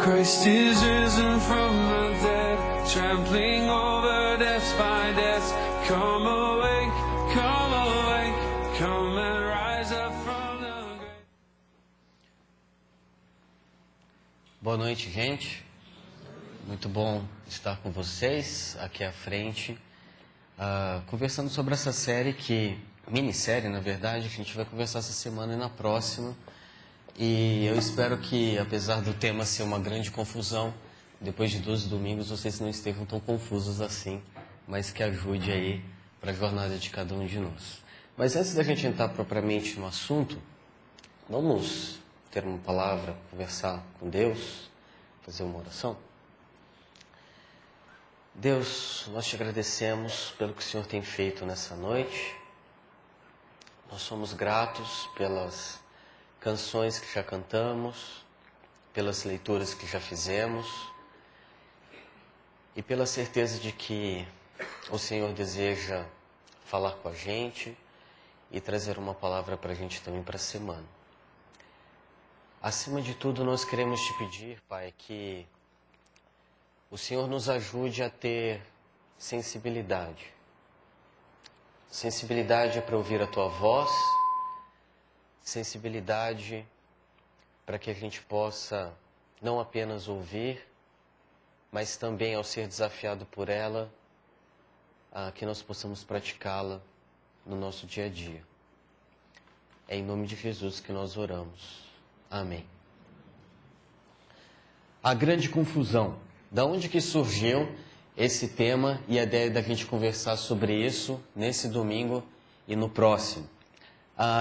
Christ is risen from the dead, trampling over death by death. Come awake, come awake, come and rise up from the grave. Boa noite, gente. Muito bom estar com vocês aqui à frente, conversando sobre essa série minissérie, na verdade, que a gente vai conversar essa semana e na próxima. E eu espero que, apesar do tema ser uma grande confusão, depois de 12 domingos vocês não estejam tão confusos assim, mas que ajude aí para a jornada de cada um de nós. Mas antes da gente entrar propriamente no assunto, vamos ter uma palavra, conversar com Deus, fazer uma oração. Deus, nós te agradecemos pelo que o Senhor tem feito nessa noite. Nós somos gratos pelas canções que já cantamos, pelas leituras que já fizemos e pela certeza de que o Senhor deseja falar com a gente e trazer uma palavra para a gente também para a semana. Acima de tudo, nós queremos te pedir, Pai, que o Senhor nos ajude a ter sensibilidade. Sensibilidade para ouvir a Tua voz, sensibilidade para que a gente possa não apenas ouvir, mas também, ao ser desafiado por ela, que nós possamos praticá-la no nosso dia a dia. É em nome de Jesus que nós oramos. Amém. A grande confusão. Da onde que surgiu esse tema e a ideia da gente conversar sobre isso nesse domingo e no próximo?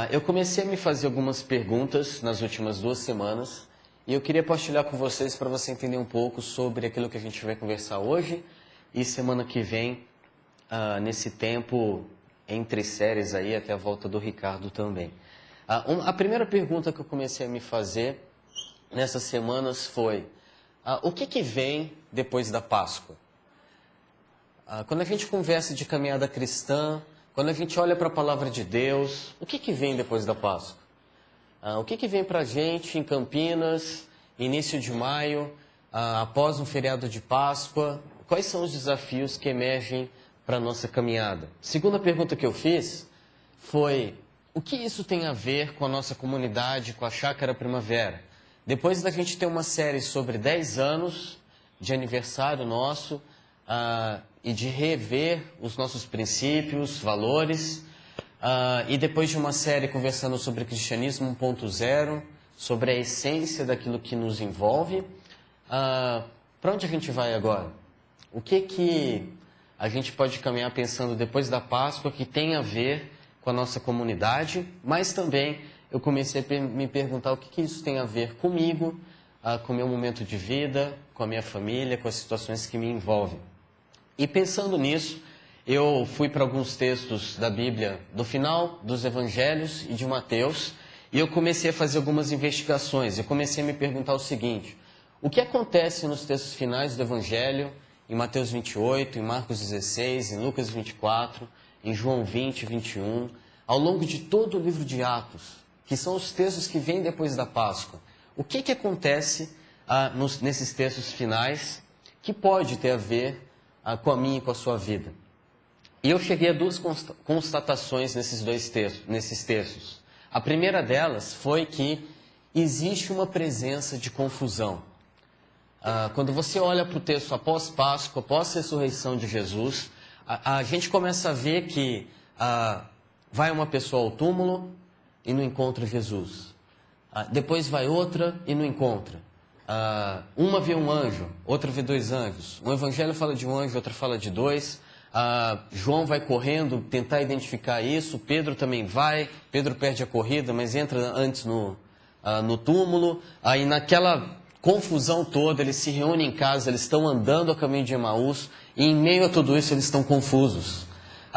Eu comecei a me fazer algumas perguntas nas últimas 2 semanas e eu queria partilhar com vocês para você entender um pouco sobre aquilo que a gente vai conversar hoje e semana que vem, nesse tempo entre séries aí, até a volta do Ricardo também. A primeira pergunta que eu comecei a me fazer nessas semanas foi: o que vem depois da Páscoa? Quando a gente conversa de caminhada cristã, quando a gente olha para a palavra de Deus, o que vem depois da Páscoa? O que vem para a gente em Campinas, início de maio, após um feriado de Páscoa? Quais são os desafios que emergem para a nossa caminhada? Segunda pergunta que eu fiz foi: o que isso tem a ver com a nossa comunidade, com a Chácara Primavera? Depois da gente ter uma série sobre 10 anos de aniversário nosso, e de rever os nossos princípios, valores, e depois de uma série conversando sobre cristianismo 1.0, sobre a essência daquilo que nos envolve, para onde a gente vai agora? O que a gente pode caminhar pensando depois da Páscoa que tem a ver com a nossa comunidade, mas também eu comecei a me perguntar o que isso tem a ver comigo, com o meu momento de vida, com a minha família, com as situações que me envolvem. E pensando nisso, eu fui para alguns textos da Bíblia, do final dos Evangelhos e de Mateus, e eu comecei a fazer algumas investigações. Eu comecei a me perguntar o seguinte: o que acontece nos textos finais do Evangelho, em Mateus 28, em Marcos 16, em Lucas 24, em João 20, 21, ao longo de todo o livro de Atos, que são os textos que vêm depois da Páscoa? O que acontece nesses textos finais que pode ter a ver com a minha e com a sua vida? E eu cheguei a 2 constatações nesses textos. A primeira delas foi que existe uma presença de confusão. Quando você olha para o texto após Páscoa, após a ressurreição de Jesus, a gente começa a ver que vai uma pessoa ao túmulo e não encontra Jesus. Depois vai outra e não encontra. Uma vê um anjo, outra vê 2 anjos. Um evangelho fala de um anjo, outra fala de 2. João vai correndo tentar identificar isso. Pedro também vai. Pedro perde a corrida, mas entra antes no túmulo. Aí naquela confusão toda, eles se reúnem em casa, eles estão andando a caminho de Emaús. E em meio a tudo isso, eles estão confusos.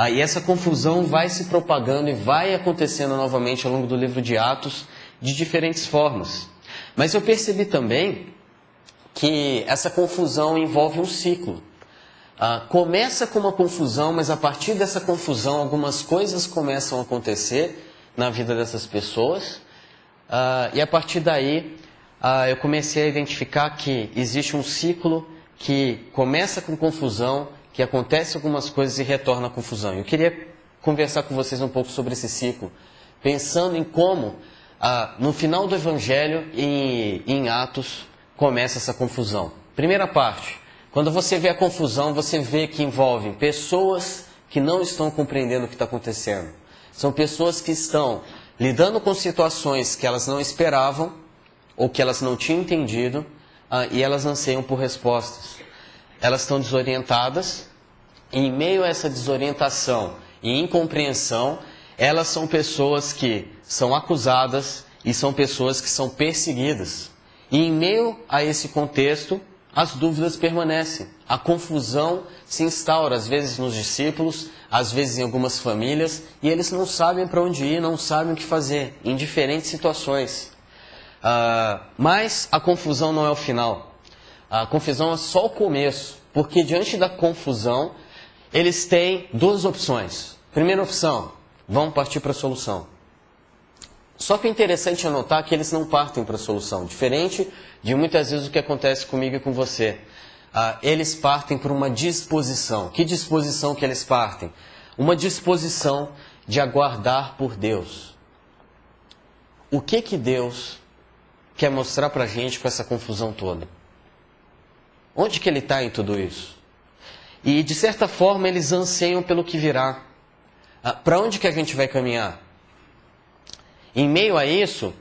E essa confusão vai se propagando e vai acontecendo novamente ao longo do livro de Atos, de diferentes formas. Mas eu percebi também que essa confusão envolve um ciclo. Começa com uma confusão, mas a partir dessa confusão algumas coisas começam a acontecer na vida dessas pessoas. E a partir daí eu comecei a identificar que existe um ciclo que começa com confusão, que acontece algumas coisas e retorna à confusão. Eu queria conversar com vocês um pouco sobre esse ciclo, pensando em como, no final do Evangelho e em Atos, começa essa confusão. Primeira parte, quando você vê a confusão, você vê que envolve pessoas que não estão compreendendo o que está acontecendo. São pessoas que estão lidando com situações que elas não esperavam, ou que elas não tinham entendido, e elas anseiam por respostas. Elas estão desorientadas, e em meio a essa desorientação e incompreensão, elas são pessoas que são acusadas e são pessoas que são perseguidas. E em meio a esse contexto, as dúvidas permanecem. A confusão se instaura, às vezes nos discípulos, às vezes em algumas famílias, e eles não sabem para onde ir, não sabem o que fazer, em diferentes situações. Mas a confusão não é o final. A confusão é só o começo, porque diante da confusão, eles têm duas opções. Primeira opção, vão partir para a solução. Só que é interessante anotar que eles não partem para a solução, diferente de muitas vezes o que acontece comigo e com você. Eles partem para uma disposição. Que disposição que eles partem? Uma disposição de aguardar por Deus. O que Deus quer mostrar para a gente com essa confusão toda? Onde que Ele está em tudo isso? E de certa forma eles anseiam pelo que virá. Para onde que a gente vai caminhar? Em meio a isso,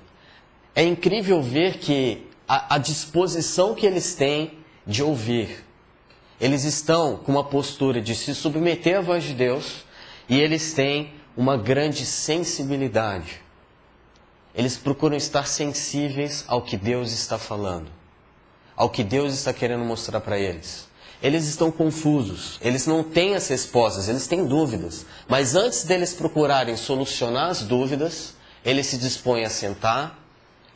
é incrível ver que a disposição que eles têm de ouvir. Eles estão com uma postura de se submeter à voz de Deus e eles têm uma grande sensibilidade. Eles procuram estar sensíveis ao que Deus está falando, ao que Deus está querendo mostrar para eles. Eles estão confusos, eles não têm as respostas, eles têm dúvidas. Mas antes deles procurarem solucionar as dúvidas, eles se dispõem a sentar,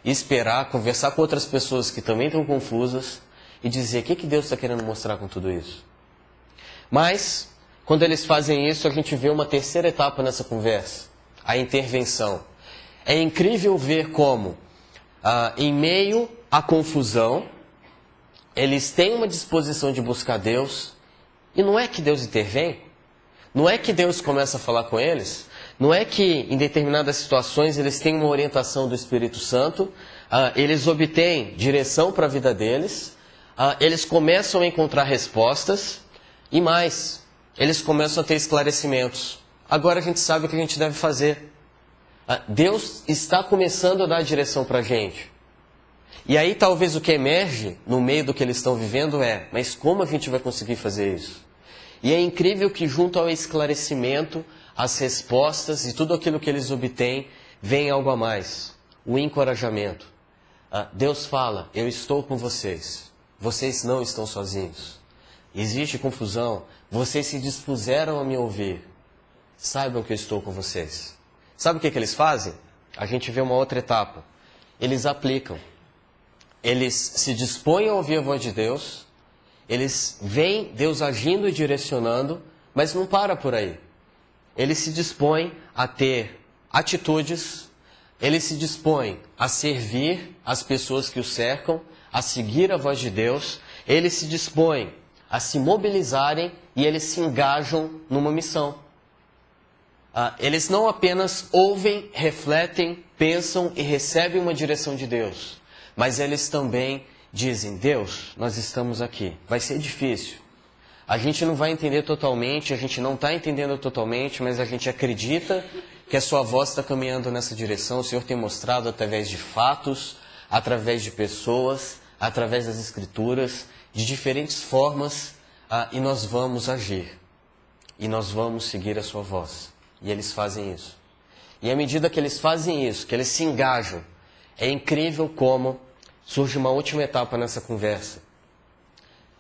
esperar, conversar com outras pessoas que também estão confusas e dizer o que Deus está querendo mostrar com tudo isso. Mas, quando eles fazem isso, a gente vê uma terceira etapa nessa conversa, a intervenção. É incrível ver como, em meio à confusão, eles têm uma disposição de buscar Deus, e não é que Deus intervém, não é que Deus começa a falar com eles, não é que em determinadas situações eles têm uma orientação do Espírito Santo, eles obtêm direção para a vida deles, eles começam a encontrar respostas, e mais, eles começam a ter esclarecimentos. Agora a gente sabe o que a gente deve fazer. Deus está começando a dar direção para a gente. E aí talvez o que emerge no meio do que eles estão vivendo é, mas como a gente vai conseguir fazer isso? E é incrível que junto ao esclarecimento, as respostas e tudo aquilo que eles obtêm, vem algo a mais, o encorajamento. Deus fala, eu estou com vocês, vocês não estão sozinhos. Existe confusão, vocês se dispuseram a me ouvir, saibam que eu estou com vocês. Sabe o que eles fazem? A gente vê uma outra etapa, eles aplicam. Eles se dispõem a ouvir a voz de Deus, eles veem Deus agindo e direcionando, mas não para por aí. Eles se dispõem a ter atitudes, eles se dispõem a servir as pessoas que o cercam, a seguir a voz de Deus, eles se dispõem a se mobilizarem e eles se engajam numa missão. Eles não apenas ouvem, refletem, pensam e recebem uma direção de Deus, mas eles também dizem, Deus, nós estamos aqui, vai ser difícil. A gente não vai entender totalmente, a gente não está entendendo totalmente, mas a gente acredita que a sua voz está caminhando nessa direção. O Senhor tem mostrado através de fatos, através de pessoas, através das Escrituras, de diferentes formas, e nós vamos agir. E nós vamos seguir a sua voz. E eles fazem isso. E à medida que eles fazem isso, que eles se engajam, é incrível como surge uma última etapa nessa conversa.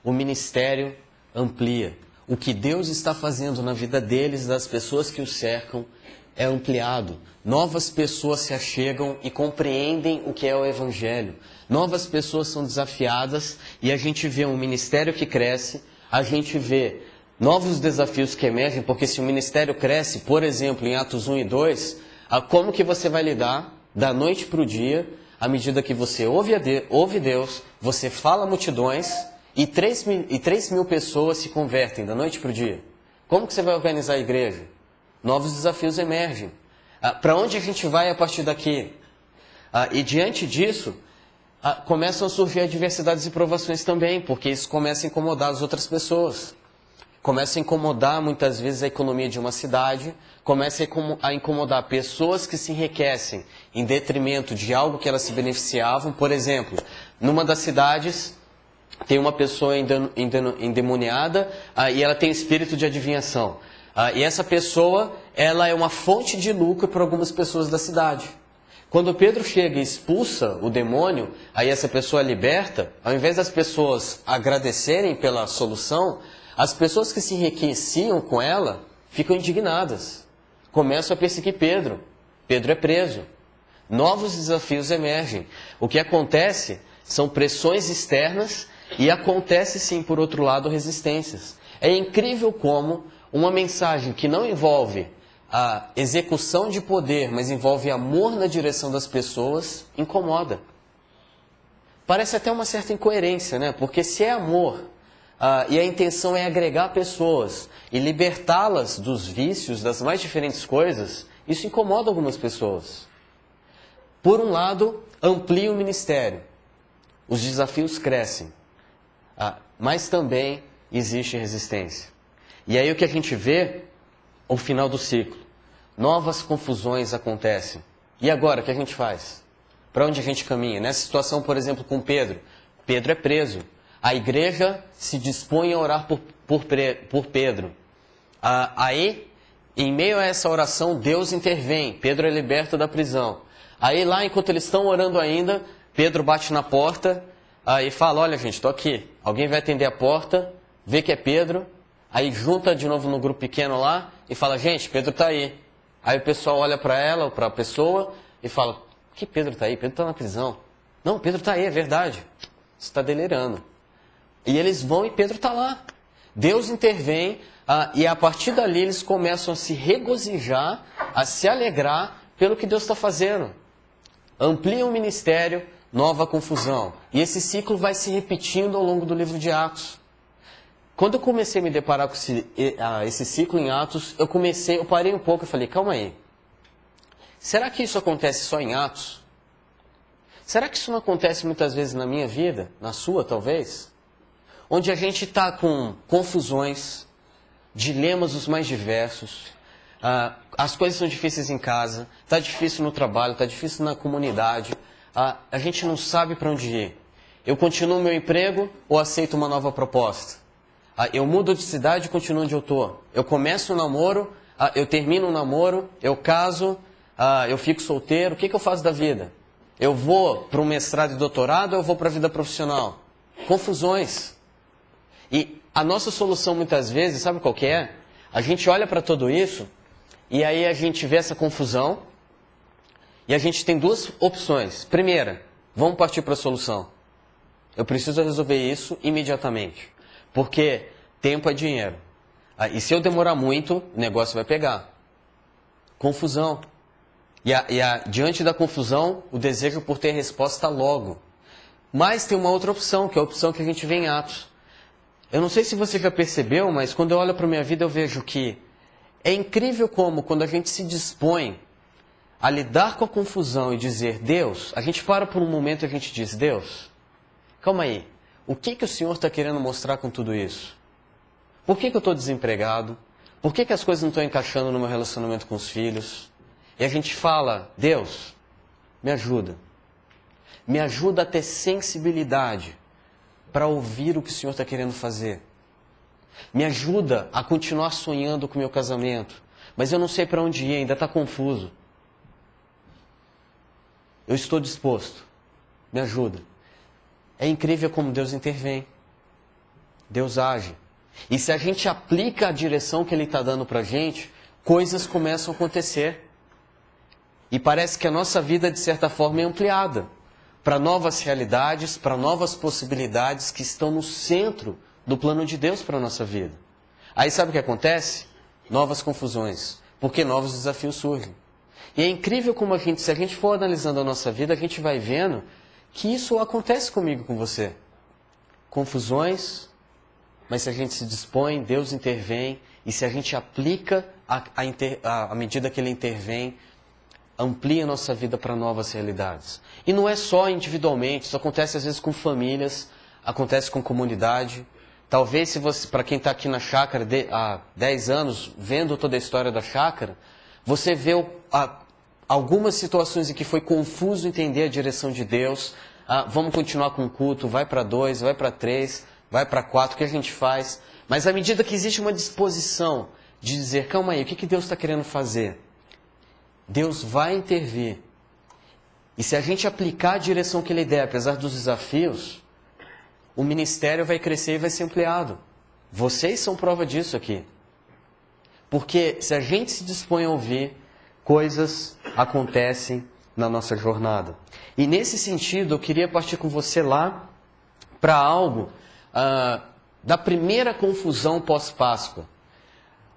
O ministério amplia. O que Deus está fazendo na vida deles, das pessoas que o cercam, é ampliado. Novas pessoas se achegam e compreendem o que é o Evangelho. Novas pessoas são desafiadas e a gente vê um ministério que cresce, a gente vê novos desafios que emergem, porque se o ministério cresce, por exemplo, em Atos 1 e 2, como que você vai lidar da noite para o dia, à medida que você ouve Deus, você fala a multidões e 3 mil pessoas se convertem da noite para o dia. Como que você vai organizar a igreja? Novos desafios emergem. Para onde a gente vai a partir daqui? E diante disso, começam a surgir adversidades e provações também, porque isso começa a incomodar as outras pessoas. Começa a incomodar muitas vezes a economia de uma cidade, começa a incomodar pessoas que se enriquecem em detrimento de algo que elas se beneficiavam. Por exemplo, numa das cidades tem uma pessoa endemoniada e ela tem espírito de adivinhação. E essa pessoa, ela é uma fonte de lucro para algumas pessoas da cidade. Quando Pedro chega e expulsa o demônio, aí essa pessoa é liberta, ao invés das pessoas agradecerem pela solução, as pessoas que se enriqueciam com ela ficam indignadas. Começam a perseguir Pedro. Pedro é preso. Novos desafios emergem. O que acontece são pressões externas e acontece sim, por outro lado, resistências. É incrível como uma mensagem que não envolve a execução de poder, mas envolve amor na direção das pessoas, incomoda. Parece até uma certa incoerência, né? Porque se é amor e a intenção é agregar pessoas e libertá-las dos vícios, das mais diferentes coisas, isso incomoda algumas pessoas. Por um lado, amplia o ministério. Os desafios crescem. Mas também existe resistência. E aí o que a gente vê, o final do ciclo. Novas confusões acontecem. E agora, o que a gente faz? Para onde a gente caminha? Nessa situação, por exemplo, com Pedro. Pedro é preso. A igreja se dispõe a orar por Pedro. Aí, em meio a essa oração, Deus intervém. Pedro é liberto da prisão. Aí lá, enquanto eles estão orando ainda, Pedro bate na porta e fala, olha gente, estou aqui. Alguém vai atender a porta, vê que é Pedro, aí junta de novo no grupo pequeno lá e fala, gente, Pedro está aí. Aí o pessoal olha para ela, ou para a pessoa, e fala, que Pedro está aí? Pedro está na prisão. Não, Pedro está aí, é verdade. Você está delirando. E eles vão e Pedro está lá. Deus intervém e a partir dali eles começam a se regozijar, a se alegrar pelo que Deus está fazendo. Amplia o ministério, nova confusão. E esse ciclo vai se repetindo ao longo do livro de Atos. Quando eu comecei a me deparar com esse ciclo em Atos, eu parei um pouco e falei, calma aí. Será que isso acontece só em Atos? Será que isso não acontece muitas vezes na minha vida? Na sua, talvez? Onde a gente está com confusões, dilemas os mais diversos, as coisas são difíceis em casa, está difícil no trabalho, está difícil na comunidade, a gente não sabe para onde ir. Eu continuo meu emprego ou aceito uma nova proposta? Eu mudo de cidade e continuo onde eu estou. Eu começo um namoro, eu termino um namoro, eu caso, eu fico solteiro, o que eu faço da vida? Eu vou para um mestrado e doutorado ou eu vou para a vida profissional? Confusões. E a nossa solução muitas vezes, sabe qual que é? A gente olha para tudo isso e aí a gente vê essa confusão e a gente tem duas opções. Primeira, vamos partir para a solução. Eu preciso resolver isso imediatamente, porque tempo é dinheiro. E se eu demorar muito, o negócio vai pegar. Confusão. Diante da confusão, o desejo por ter resposta logo. Mas tem uma outra opção, que é a opção que a gente vê em Atos. Eu não sei se você já percebeu, mas quando eu olho para a minha vida eu vejo que é incrível como quando a gente se dispõe a lidar com a confusão e dizer, Deus, a gente para por um momento e a gente diz, Deus, calma aí, o que o Senhor está querendo mostrar com tudo isso? Por que eu estou desempregado? Por que as coisas não estão encaixando no meu relacionamento com os filhos? E a gente fala, Deus, me ajuda. Me ajuda a ter sensibilidade para ouvir o que o Senhor está querendo fazer. Me ajuda a continuar sonhando com o meu casamento. Mas eu não sei para onde ir, ainda está confuso. Eu estou disposto. Me ajuda. É incrível como Deus intervém. Deus age. E se a gente aplica a direção que Ele está dando para a gente, coisas começam a acontecer. E parece que a nossa vida, de certa forma, é ampliada para novas realidades, para novas possibilidades que estão no centro do plano de Deus para a nossa vida. Aí sabe o que acontece? Novas confusões, porque novos desafios surgem. E é incrível como se a gente for analisando a nossa vida, a gente vai vendo que isso acontece comigo, com você. Confusões, mas se a gente se dispõe, Deus intervém, e se a gente aplica à medida que Ele intervém, amplia a nossa vida para novas realidades. E não é só individualmente, isso acontece às vezes com famílias, acontece com comunidade. Talvez, se você, para quem está aqui na chácara há 10 anos, vendo toda a história da chácara, você vê algumas situações em que foi confuso entender a direção de Deus. Vamos continuar com o culto, vai para 2, vai para 3, vai para 4, o que a gente faz? Mas à medida que existe uma disposição de dizer, calma aí, o que Deus está querendo fazer? Deus vai intervir. E se a gente aplicar a direção que Ele der, apesar dos desafios, o ministério vai crescer e vai ser ampliado. Vocês são prova disso aqui. Porque se a gente se dispõe a ouvir, coisas acontecem na nossa jornada. E nesse sentido, eu queria partir com você lá para algo da primeira confusão pós-Páscoa,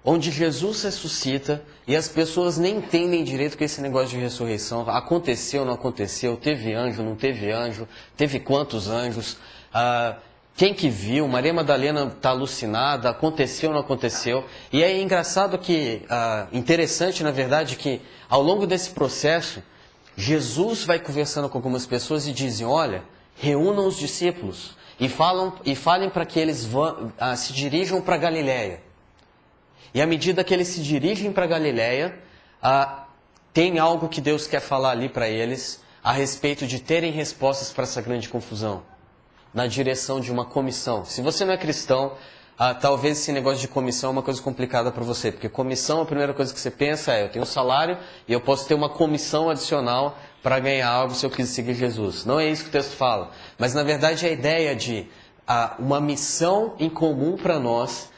onde Jesus ressuscita e as pessoas nem entendem direito o que é esse negócio de ressurreição. Aconteceu, não aconteceu, teve anjo, não teve anjo, teve quantos anjos, quem que viu, Maria Madalena está alucinada, aconteceu, não aconteceu. E é engraçado que, interessante na verdade, que ao longo desse processo, Jesus vai conversando com algumas pessoas e dizem, olha, reúnam os discípulos e falem para que eles se dirijam para Galiléia. E à medida que eles se dirigem para Galiléia, tem algo que Deus quer falar ali para eles a respeito de terem respostas para essa grande confusão, na direção de uma comissão. Se você não é cristão, talvez esse negócio de comissão é uma coisa complicada para você, porque comissão, a primeira coisa que você pensa é, eu tenho um salário e eu posso ter uma comissão adicional para ganhar algo se eu quiser seguir Jesus. Não é isso que o texto fala, mas na verdade a ideia de uma missão em comum para nós,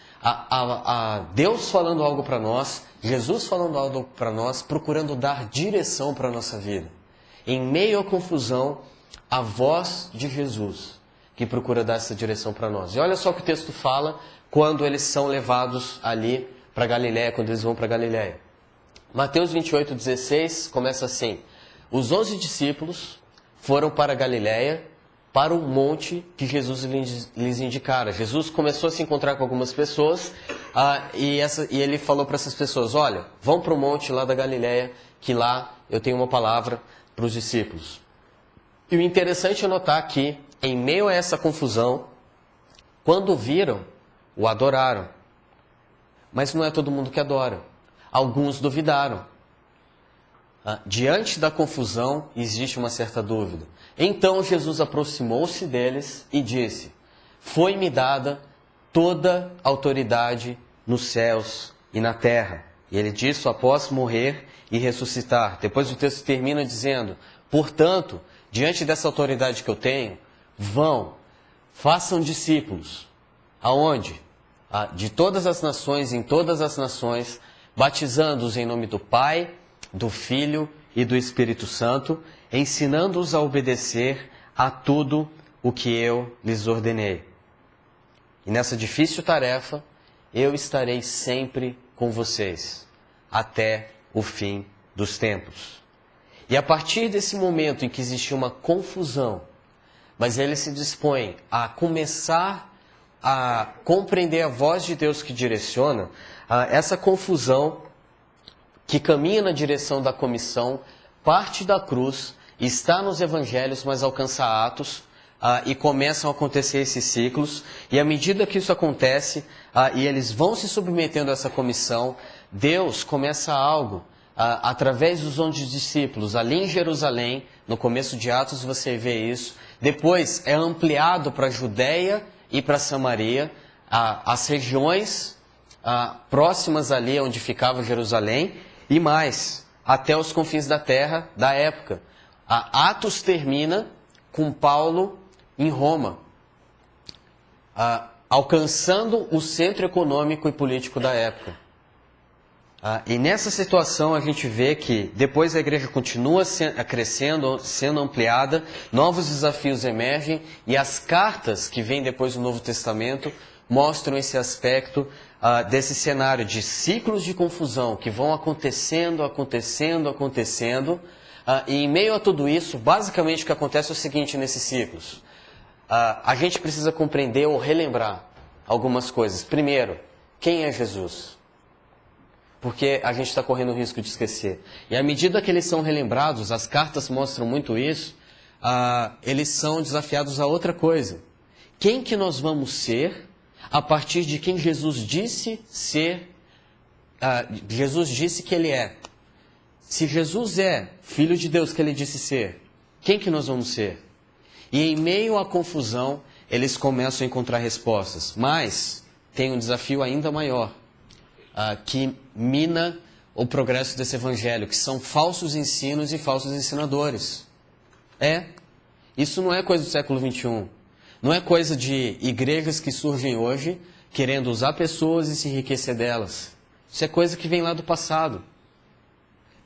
Deus falando algo para nós, Jesus falando algo para nós, procurando dar direção para a nossa vida. Em meio à confusão, a voz de Jesus, que procura dar essa direção para nós. E olha só o que o texto fala quando eles são levados ali para Galiléia, quando eles vão para Galiléia. Mateus 28:16 começa assim: os 11 discípulos foram para Galiléia, para o monte que Jesus lhes indicara. Jesus começou a se encontrar com algumas pessoas e ele falou para essas pessoas, olha, vão para o monte lá da Galiléia, que lá eu tenho uma palavra para os discípulos. E o interessante é notar que, em meio a essa confusão, quando viram, o adoraram. Mas não é todo mundo que adora. Alguns duvidaram. Diante da confusão, existe uma certa dúvida. Então Jesus aproximou-se deles e disse, foi-me dada toda a autoridade nos céus e na terra. E ele disse após morrer e ressuscitar. Depois o texto termina dizendo, portanto, diante dessa autoridade que eu tenho, vão, façam discípulos. Aonde? De todas as nações, em todas as nações, batizando-os em nome do Pai, do Filho e do Espírito Santo, ensinando-os a obedecer a tudo o que eu lhes ordenei. E nessa difícil tarefa, eu estarei sempre com vocês, até o fim dos tempos. E a partir desse momento em que existe uma confusão, mas ele se dispõe a começar a compreender a voz de Deus que direciona, essa confusão que caminha na direção da comissão, parte da cruz, está nos evangelhos, mas alcança Atos, e começam a acontecer esses ciclos, e à medida que isso acontece, e eles vão se submetendo a essa comissão, Deus começa algo, através dos 11 discípulos, ali em Jerusalém, no começo de Atos você vê isso, depois é ampliado para a Judéia e para Samaria, as regiões próximas ali onde ficava Jerusalém, e mais, até os confins da terra da época. Atos termina com Paulo em Roma, alcançando o centro econômico e político da época. E nessa situação a gente vê que depois a igreja continua crescendo, sendo ampliada, novos desafios emergem e as cartas que vêm depois do Novo Testamento mostram esse aspecto desse cenário de ciclos de confusão que vão acontecendo, e em meio a tudo isso, basicamente o que acontece é o seguinte nesses ciclos. A gente precisa compreender ou relembrar algumas coisas. Primeiro, quem é Jesus? Porque a gente está correndo o risco de esquecer. E à medida que eles são relembrados, as cartas mostram muito isso, eles são desafiados a outra coisa. Quem que nós vamos ser a partir de quem Jesus disse ser, Jesus disse que ele é. Se Jesus é Filho de Deus que ele disse ser, quem que nós vamos ser? E em meio à confusão, eles começam a encontrar respostas. Mas tem um desafio ainda maior, que mina o progresso desse evangelho, que são falsos ensinos e falsos ensinadores. Isso não é coisa do século XXI. Não é coisa de igrejas que surgem hoje querendo usar pessoas e se enriquecer delas. Isso é coisa que vem lá do passado.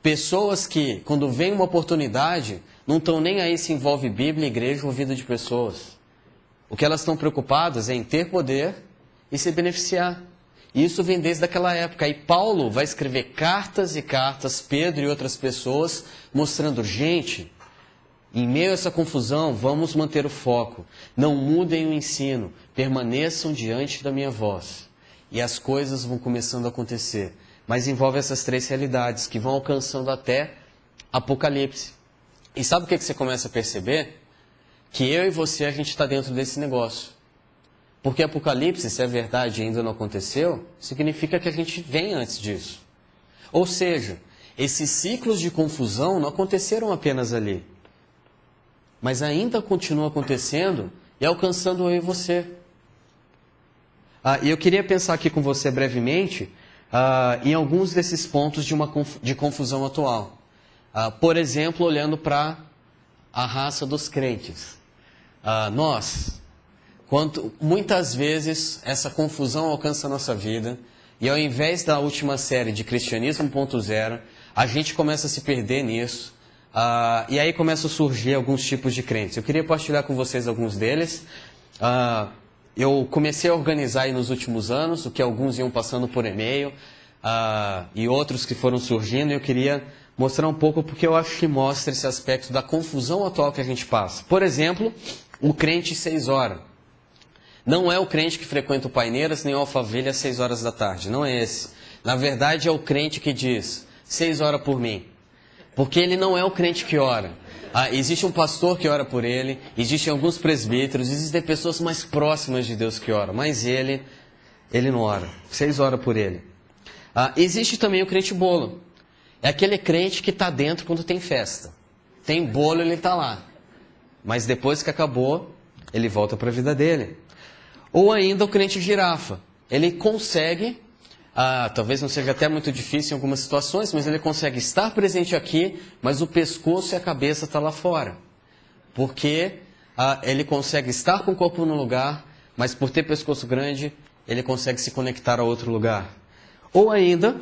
Pessoas que, quando vem uma oportunidade, não estão nem aí se envolve Bíblia, igreja ou vida de pessoas. O que elas estão preocupadas é em ter poder e se beneficiar. E isso vem desde aquela época. E Paulo vai escrever cartas e cartas, Pedro e outras pessoas, mostrando, gente, em meio a essa confusão, vamos manter o foco. Não mudem o ensino, permaneçam diante da minha voz. E as coisas vão começando a acontecer. Mas envolve essas três realidades que vão alcançando até Apocalipse. E sabe o que você começa a perceber? Que eu e você, a gente está dentro desse negócio. Porque Apocalipse, se a verdade ainda não aconteceu, significa que a gente vem antes disso. Ou seja, esses ciclos de confusão não aconteceram apenas ali. Mas ainda continuam acontecendo e alcançando eu e você. E eu queria pensar aqui com você brevemente em alguns desses pontos de confusão atual. Por exemplo, olhando para a raça dos crentes. Muitas vezes essa confusão alcança a nossa vida e ao invés da última série de Cristianismo 1.0, a gente começa a se perder nisso e aí começam a surgir alguns tipos de crentes. Eu queria partilhar com vocês alguns deles. Eu comecei a organizar aí nos últimos anos, o que alguns iam passando por e-mail e outros que foram surgindo, e eu queria mostrar um pouco porque eu acho que mostra esse aspecto da confusão atual que a gente passa. Por exemplo, o crente 6 horas. Não é o crente que frequenta o Paineiras nem o Alphaville às 6 horas da tarde, não é esse. Na verdade é o crente que diz, 6 horas por mim. Porque ele não é o crente que ora. Existe um pastor que ora por ele, existem alguns presbíteros, existem pessoas mais próximas de Deus que oram, mas ele não ora. 6 horas por ele. Existe também o crente bolo. É aquele crente que está dentro quando tem festa. Tem bolo, ele está lá. Mas depois que acabou, ele volta para a vida dele. Ou ainda o crente girafa. Ele consegue, talvez não seja até muito difícil em algumas situações, mas ele consegue estar presente aqui, mas o pescoço e a cabeça estão lá fora. Porque ele consegue estar com o corpo no lugar, mas por ter pescoço grande, ele consegue se conectar a outro lugar. Ou ainda,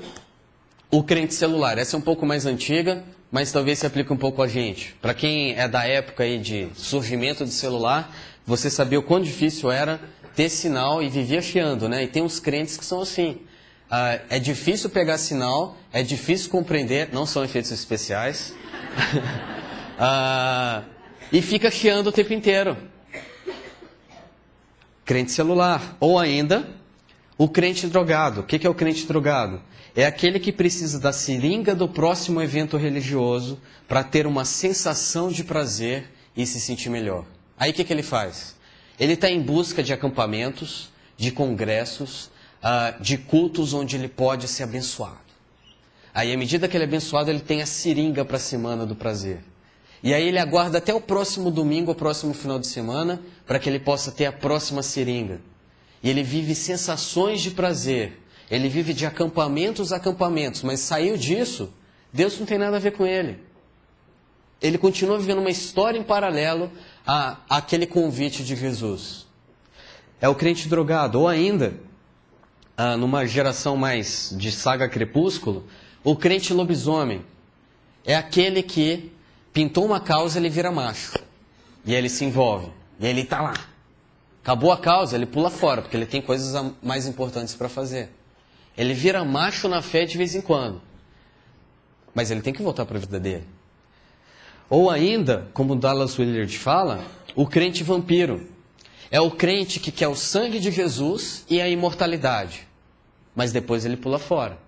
o crente celular. Essa é um pouco mais antiga, mas talvez se aplique um pouco a gente. Para quem é da época aí de surgimento de celular, você sabia o quão difícil era ter sinal e vivia chiando, né? E tem uns crentes que são assim. É difícil pegar sinal, é difícil compreender, não são efeitos especiais, e fica chiando o tempo inteiro. Crente celular. Ou ainda, o crente drogado. O que é o crente drogado? É aquele que precisa da seringa do próximo evento religioso para ter uma sensação de prazer e se sentir melhor. Aí o que ele faz? Ele está em busca de acampamentos, de congressos, de cultos onde ele pode ser abençoado. Aí, à medida que ele é abençoado, ele tem a seringa para a semana do prazer. E aí ele aguarda até o próximo domingo, o próximo final de semana, para que ele possa ter a próxima seringa. E ele vive sensações de prazer. Ele vive de acampamentos a acampamentos, mas saiu disso, Deus não tem nada a ver com ele. Ele continua vivendo uma história em paralelo àquele convite de Jesus. É o crente drogado. Ou ainda, numa geração mais de saga Crepúsculo, o crente lobisomem. É aquele que pintou uma causa, ele vira macho. E ele se envolve. E ele está lá. Acabou a causa, ele pula fora, porque ele tem coisas mais importantes para fazer. Ele vira macho na fé de vez em quando. Mas ele tem que voltar para a vida dele. Ou ainda, como Dallas Willard fala, o crente vampiro. É o crente que quer o sangue de Jesus e a imortalidade. Mas depois ele pula fora.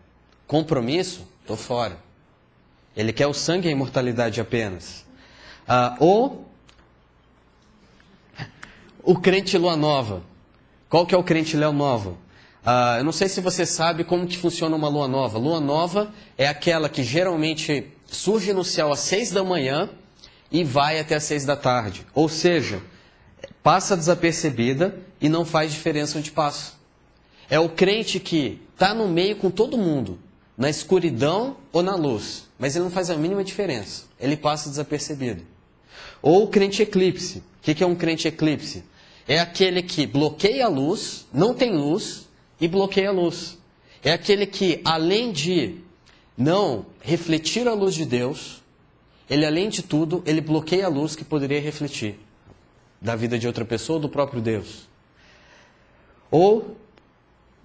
Compromisso? Estou fora. Ele quer o sangue e a imortalidade apenas. Ou o crente lua nova. Qual que é o crente lua nova? Eu não sei se você sabe como que funciona uma lua nova. Lua nova é aquela que geralmente surge no céu às 6 da manhã e vai até às 6 da tarde. Ou seja, passa desapercebida e não faz diferença onde passa. É o crente que está no meio com todo mundo, na escuridão ou na luz, mas ele não faz a mínima diferença. Ele passa desapercebido. Ou o crente eclipse. O que é um crente eclipse? É aquele que bloqueia a luz, não tem luz, e bloqueia a luz. É aquele que, além de não refletir a luz de Deus, ele, além de tudo, ele bloqueia a luz que poderia refletir da vida de outra pessoa ou do próprio Deus. Ou,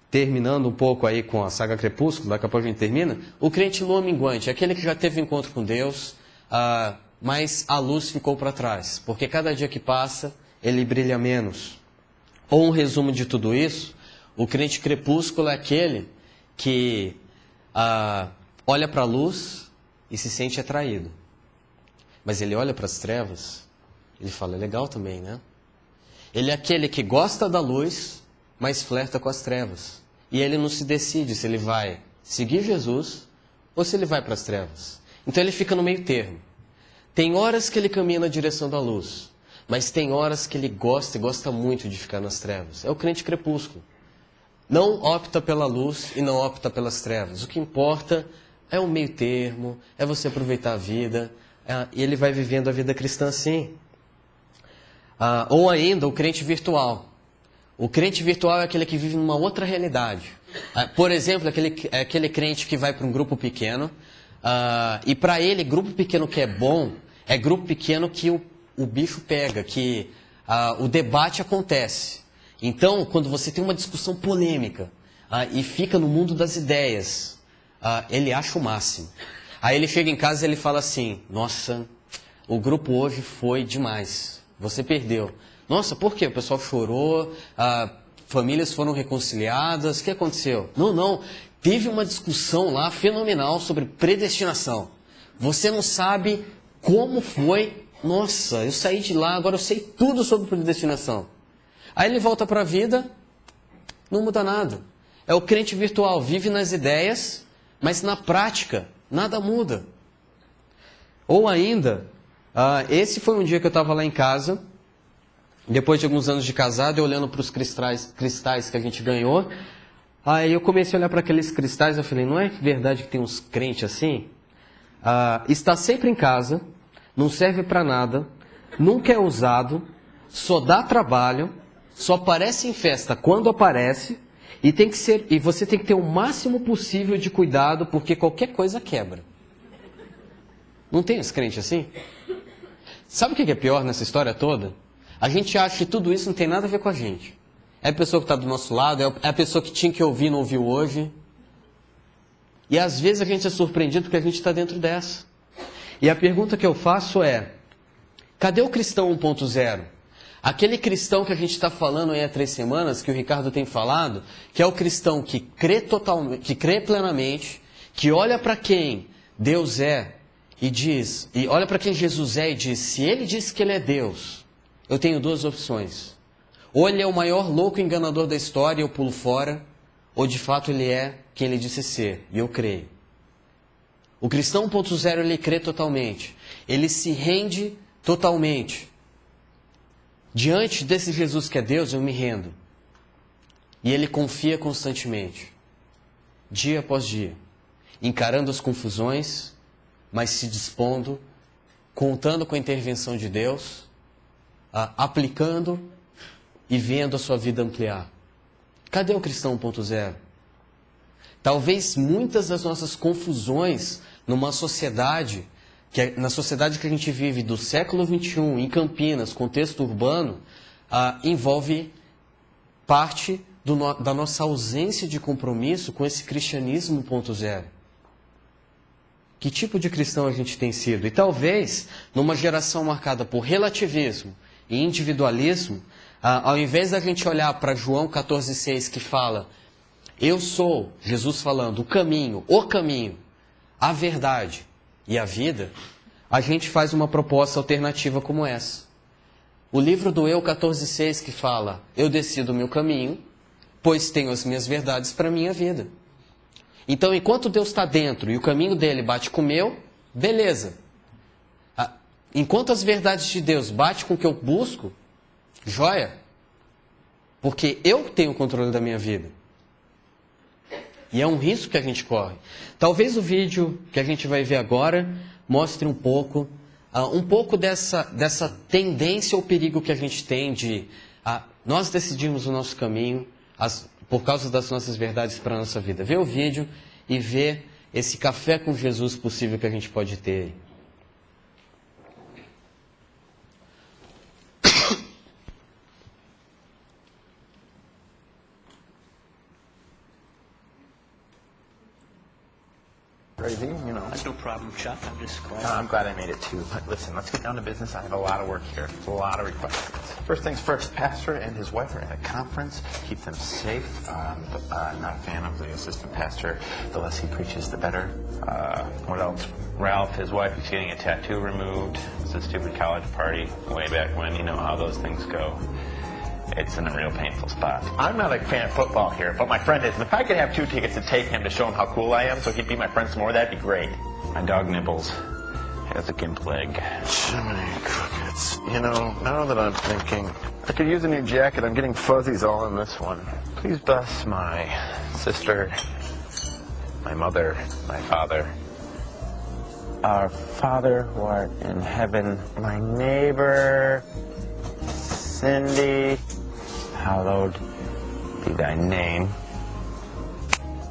terminando um pouco aí com a saga Crepúsculo, daqui a pouco a gente termina, o crente lua minguante, aquele que já teve encontro com Deus, mas a luz ficou para trás, porque cada dia que passa, ele brilha menos. Ou um resumo de tudo isso, o crente crepúsculo é aquele que olha para a luz e se sente atraído. Mas ele olha para as trevas, ele fala, é legal também, né? Ele é aquele que gosta da luz, mas flerta com as trevas. E ele não se decide se ele vai seguir Jesus ou se ele vai para as trevas. Então ele fica no meio termo. Tem horas que ele caminha na direção da luz, mas tem horas que ele gosta e gosta muito de ficar nas trevas. É o crente crepúsculo. Não opta pela luz e não opta pelas trevas. O que importa é o meio termo, é você aproveitar a vida, e ele vai vivendo a vida cristã assim. Ou ainda o crente virtual. O crente virtual é aquele que vive numa outra realidade. Por exemplo, aquele crente que vai para um grupo pequeno, e para ele, grupo pequeno que é bom, é grupo pequeno que o bicho pega, que o debate acontece. Então, quando você tem uma discussão polêmica e fica no mundo das ideias, ele acha o máximo. Aí ele chega em casa e ele fala assim, nossa, o grupo hoje foi demais, você perdeu. Nossa, por quê? O pessoal chorou, famílias foram reconciliadas, o que aconteceu? Não, teve uma discussão lá fenomenal sobre predestinação. Você não sabe como foi, nossa, eu saí de lá, agora eu sei tudo sobre predestinação. Aí ele volta para a vida, não muda nada. É o crente virtual, vive nas ideias, mas na prática, nada muda. Ou ainda, esse foi um dia que eu estava lá em casa, depois de alguns anos de casado, eu olhando para os cristais que a gente ganhou, aí eu comecei a olhar para aqueles cristais, eu falei, não é verdade que tem uns crentes assim? Está sempre em casa, não serve para nada, nunca é usado, só dá trabalho, só aparece em festa quando aparece, e você tem que ter o máximo possível de cuidado, porque qualquer coisa quebra. Não tem esse crente assim? Sabe o que é pior nessa história toda? A gente acha que tudo isso não tem nada a ver com a gente. É a pessoa que está do nosso lado, é a pessoa que tinha que ouvir e não ouviu hoje. E às vezes a gente é surpreendido porque a gente está dentro dessa. E a pergunta que eu faço é, cadê o cristão 1.0? Aquele cristão que a gente está falando aí há 3 semanas, que o Ricardo tem falado, que é o cristão que crê totalmente, que crê plenamente, que olha para quem Deus é e olha para quem Jesus é e diz, se ele diz que ele é Deus, eu tenho 2 opções. Ou ele é o maior louco enganador da história e eu pulo fora, ou de fato ele é quem ele disse ser, e eu creio. O cristão 1.0 ele crê totalmente, ele se rende totalmente. Diante desse Jesus que é Deus, eu me rendo. E ele confia constantemente, dia após dia, encarando as confusões, mas se dispondo, contando com a intervenção de Deus, aplicando e vendo a sua vida ampliar. Cadê o cristão 1.0? Talvez muitas das nossas confusões numa sociedade, na sociedade que a gente vive do século XXI, em Campinas, contexto urbano, envolve parte da nossa ausência de compromisso com esse cristianismo 1.0. Que tipo de cristão a gente tem sido? E talvez, numa geração marcada por relativismo e individualismo, ao invés da gente olhar para João 14,6 que fala: eu sou, Jesus falando, o caminho, a verdade e a vida, a gente faz uma proposta alternativa como essa. O livro do Eu 14,6 que fala: eu decido o meu caminho, pois tenho as minhas verdades para a minha vida. Então, enquanto Deus está dentro e o caminho dele bate com o meu, beleza. Enquanto as verdades de Deus batem com o que eu busco, joia. Porque eu tenho o controle da minha vida. E é um risco que a gente corre. Talvez o vídeo que a gente vai ver agora mostre um pouco dessa tendência ou perigo que a gente tem de nós decidirmos o nosso caminho por causa das nossas verdades para a nossa vida. Vê o vídeo e vê esse café com Jesus possível que a gente pode ter. Crazy, you know. That's no problem, Chuck. I'm just glad. I'm glad I made it too. But listen, let's get down to business. I have a lot of work here. A lot of requests. First things first, Pastor and his wife are at a conference. Keep them safe. Not a fan of the assistant pastor. The less he preaches, the better. What else? Ralph, his wife, is getting a tattoo removed. It's a stupid college party way back when. You know how those things go. It's in a real painful spot. I'm not a fan of football here, but my friend is. And if I could have 2 tickets to take him to show him how cool I am so he'd be my friend some more, that'd be great. My dog Nibbles has a gimp leg. Jiminy crickets. You know, now that I'm thinking, I could use a new jacket. I'm getting fuzzies all in this one. Please bless my sister, my mother, my father. Our Father who art in heaven, my neighbor, Cindy, hallowed be thy name.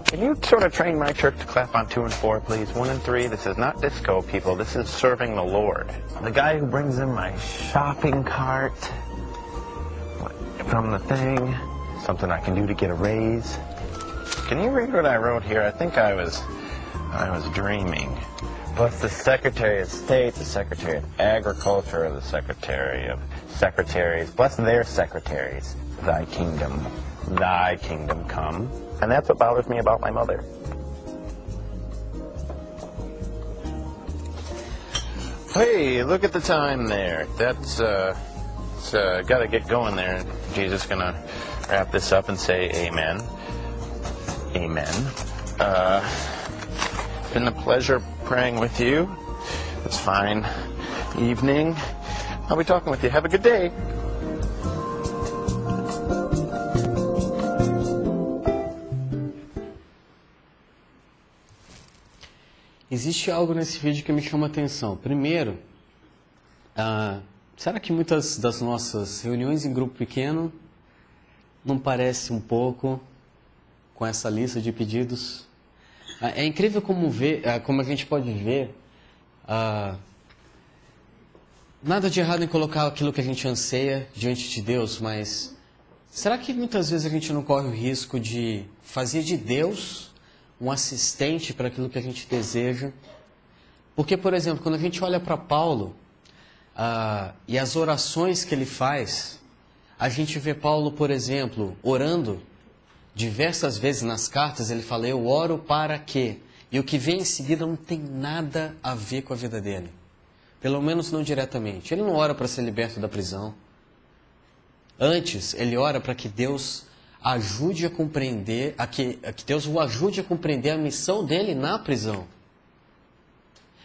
Can you sort of train my church to clap on 2 and 4, please? 1 and 3, this is not disco, people. This is serving the Lord. The guy who brings in my shopping cart from the thing, something I can do to get a raise. Can you read what I wrote here? I think I was dreaming. Bless the Secretary of State, the Secretary of Agriculture, the Secretary of Secretaries. Bless their secretaries. Thy kingdom come. And that's what bothers me about my mother. Hey, look at the time there. That's got to get going there. Jesus gonna wrap this up and say amen. Amen. Been a pleasure praying with you. It's fine evening. I'll be talking with you. Have a good day. Existe algo nesse vídeo que me chama a atenção. Primeiro, será que muitas das nossas reuniões em grupo pequeno não parece um pouco com essa lista de pedidos? É incrível como a gente pode ver nada de errado em colocar aquilo que a gente anseia diante de Deus, mas será que muitas vezes a gente não corre o risco de fazer de Deus um assistente para aquilo que a gente deseja? Porque, por exemplo, quando a gente olha para Paulo e as orações que ele faz, a gente vê Paulo, por exemplo, orando diversas vezes nas cartas. Ele fala: eu oro para quê? E o que vem em seguida não tem nada a ver com a vida dele. Pelo menos não diretamente. Ele não ora para ser liberto da prisão. Antes, ele ora para que Deus ajude a compreender, que Deus o ajude a compreender a missão dele na prisão.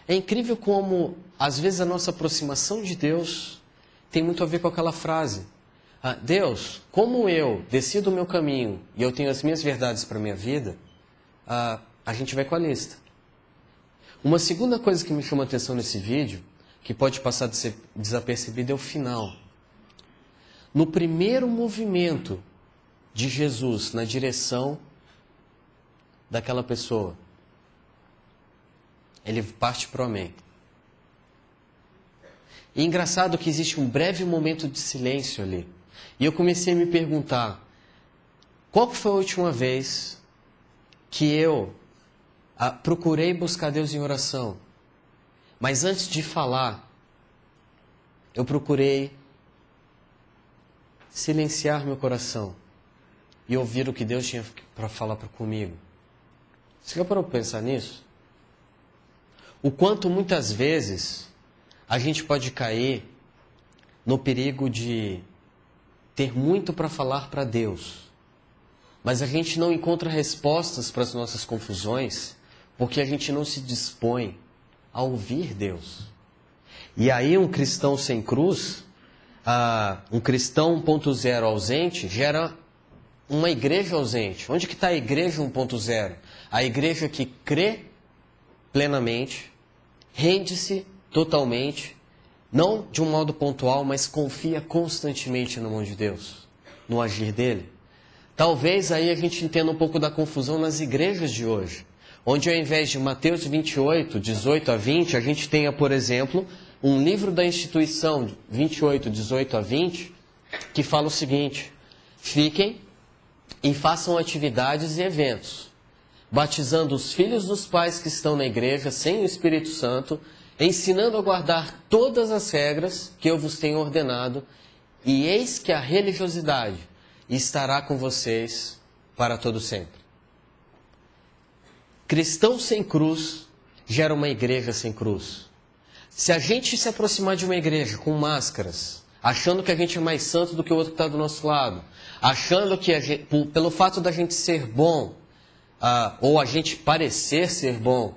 É incrível como, às vezes, a nossa aproximação de Deus tem muito a ver com aquela frase: Deus, como eu decido o meu caminho e eu tenho as minhas verdades para a minha vida, a gente vai com a lista. Uma segunda coisa que me chama a atenção nesse vídeo, que pode passar de ser desapercebido, é o final. No primeiro movimento de Jesus na direção daquela pessoa, ele parte para o amém. E é engraçado que existe um breve momento de silêncio ali. E eu comecei a me perguntar: Qual foi a última vez que eu procurei buscar Deus em oração? Mas antes de falar, eu procurei silenciar meu coração e ouvir o que Deus tinha para falar comigo. Você já parou para pensar nisso? O quanto muitas vezes a gente pode cair no perigo de ter muito para falar para Deus, mas a gente não encontra respostas para as nossas confusões porque a gente não se dispõe a ouvir Deus. E aí um cristão sem cruz, um cristão 1.0 ausente, gera uma igreja ausente. Onde que está a igreja 1.0? A igreja que crê plenamente, rende-se totalmente, não de um modo pontual, mas confia constantemente na mão de Deus, no agir dele. Talvez aí a gente entenda um pouco da confusão nas igrejas de hoje, onde ao invés de Mateus 28, 18 a 20, a gente tenha, por exemplo, um livro da instituição 28, 18 a 20, que fala o seguinte: fiquem e façam atividades e eventos, batizando os filhos dos pais que estão na igreja sem o Espírito Santo, ensinando a guardar todas as regras que eu vos tenho ordenado, e eis que a religiosidade estará com vocês para todo sempre. Cristão sem cruz gera uma igreja sem cruz. Se a gente se aproximar de uma igreja com máscaras, achando que a gente é mais santo do que o outro que está do nosso lado, achando que pelo fato da gente ser bom, ou a gente parecer ser bom,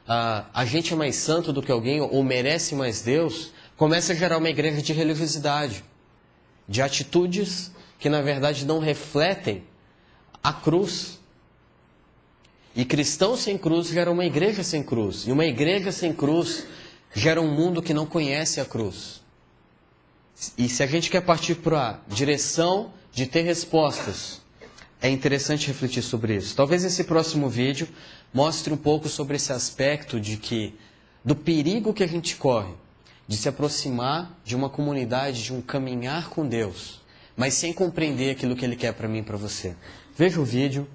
a gente é mais santo do que alguém ou merece mais Deus, começa a gerar uma igreja de religiosidade, de atitudes que na verdade não refletem a cruz. E cristãos sem cruz gera uma igreja sem cruz. E uma igreja sem cruz gera um mundo que não conhece a cruz. E se a gente quer partir para a direção de ter respostas, é interessante refletir sobre isso. Talvez esse próximo vídeo mostre um pouco sobre esse aspecto do perigo que a gente corre de se aproximar de uma comunidade, de um caminhar com Deus, mas sem compreender aquilo que Ele quer para mim e para você. Veja o vídeo.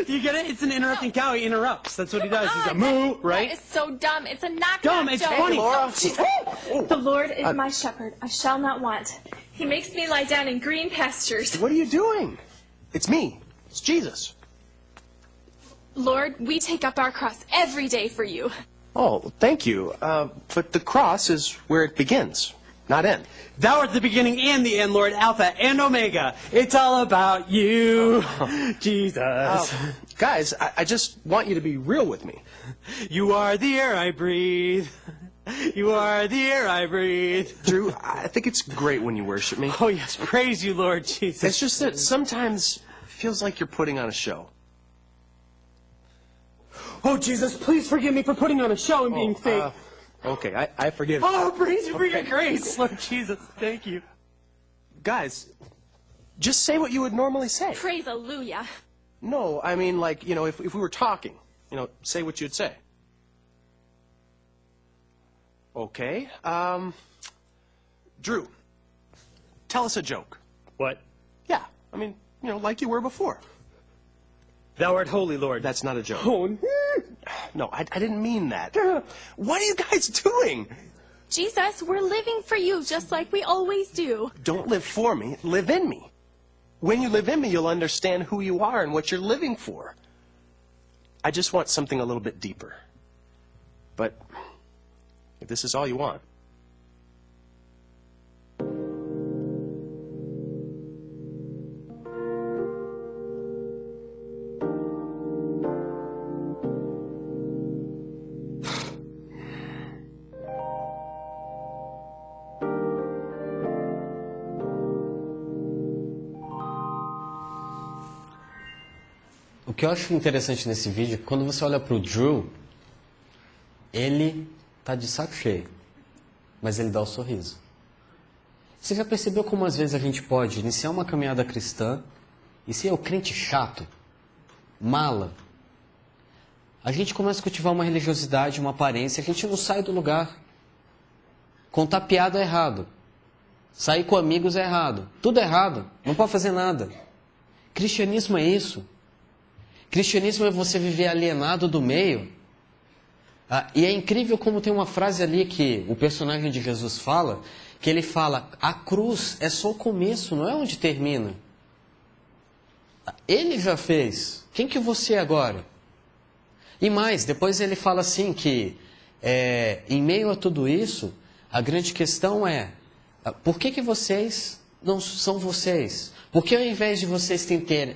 You get it? It's an interrupting cow. He interrupts. That's what he does. He's a moo, right? That is so dumb. It's a knock Dumb. It's joke. funny. The Lord is my shepherd. I shall not want. He makes me lie down in green pastures. What are you doing? It's me. It's Jesus. Lord, we take up our cross every day for you. Oh, thank you. But the cross is where it begins, not end. Thou art the beginning and the end, Lord, Alpha and Omega. It's all about you, Jesus. Guys, I just want you to be real with me. You are the air I breathe. You are the air I breathe. Drew, I think it's great when you worship me. Oh, yes. Praise you, Lord Jesus. It's just that sometimes it feels like you're putting on a show. Oh, Jesus, please forgive me for putting on a show and being fake. Okay, I forgive. Oh, praise you for your grace, Lord Jesus. Thank you. Guys, just say what you would normally say. Praise Alleluia. No, I mean, like, if we were talking, say what you'd say. Okay, Drew, tell us a joke. What? Yeah, I mean, like you were before. Thou art holy, Lord. That's not a joke. Oh, No, I didn't mean that. What are you guys doing? Jesus, we're living for you just like we always do. Don't live for me, live in me. When you live in me, you'll understand who you are and what you're living for. I just want something a little bit deeper. But if this is all you want. O que eu acho interessante nesse vídeo é que quando você olha para o Drew, ele tá de saco cheio, mas ele dá o sorriso. Você já percebeu como às vezes a gente pode iniciar uma caminhada cristã e ser o crente chato, mala? A gente começa a cultivar uma religiosidade, uma aparência, a gente não sai do lugar. Contar piada é errado. Sair com amigos é errado. Tudo é errado. Não pode fazer nada. Cristianismo é isso. Cristianismo é você viver alienado do meio. E é incrível como tem uma frase ali que o personagem de Jesus fala, que ele fala, a cruz é só o começo, não é onde termina. Ele já fez. Quem que você é agora? E mais, depois ele fala assim que, em meio a tudo isso, a grande questão é, por que vocês não são vocês? Porque ao invés de vocês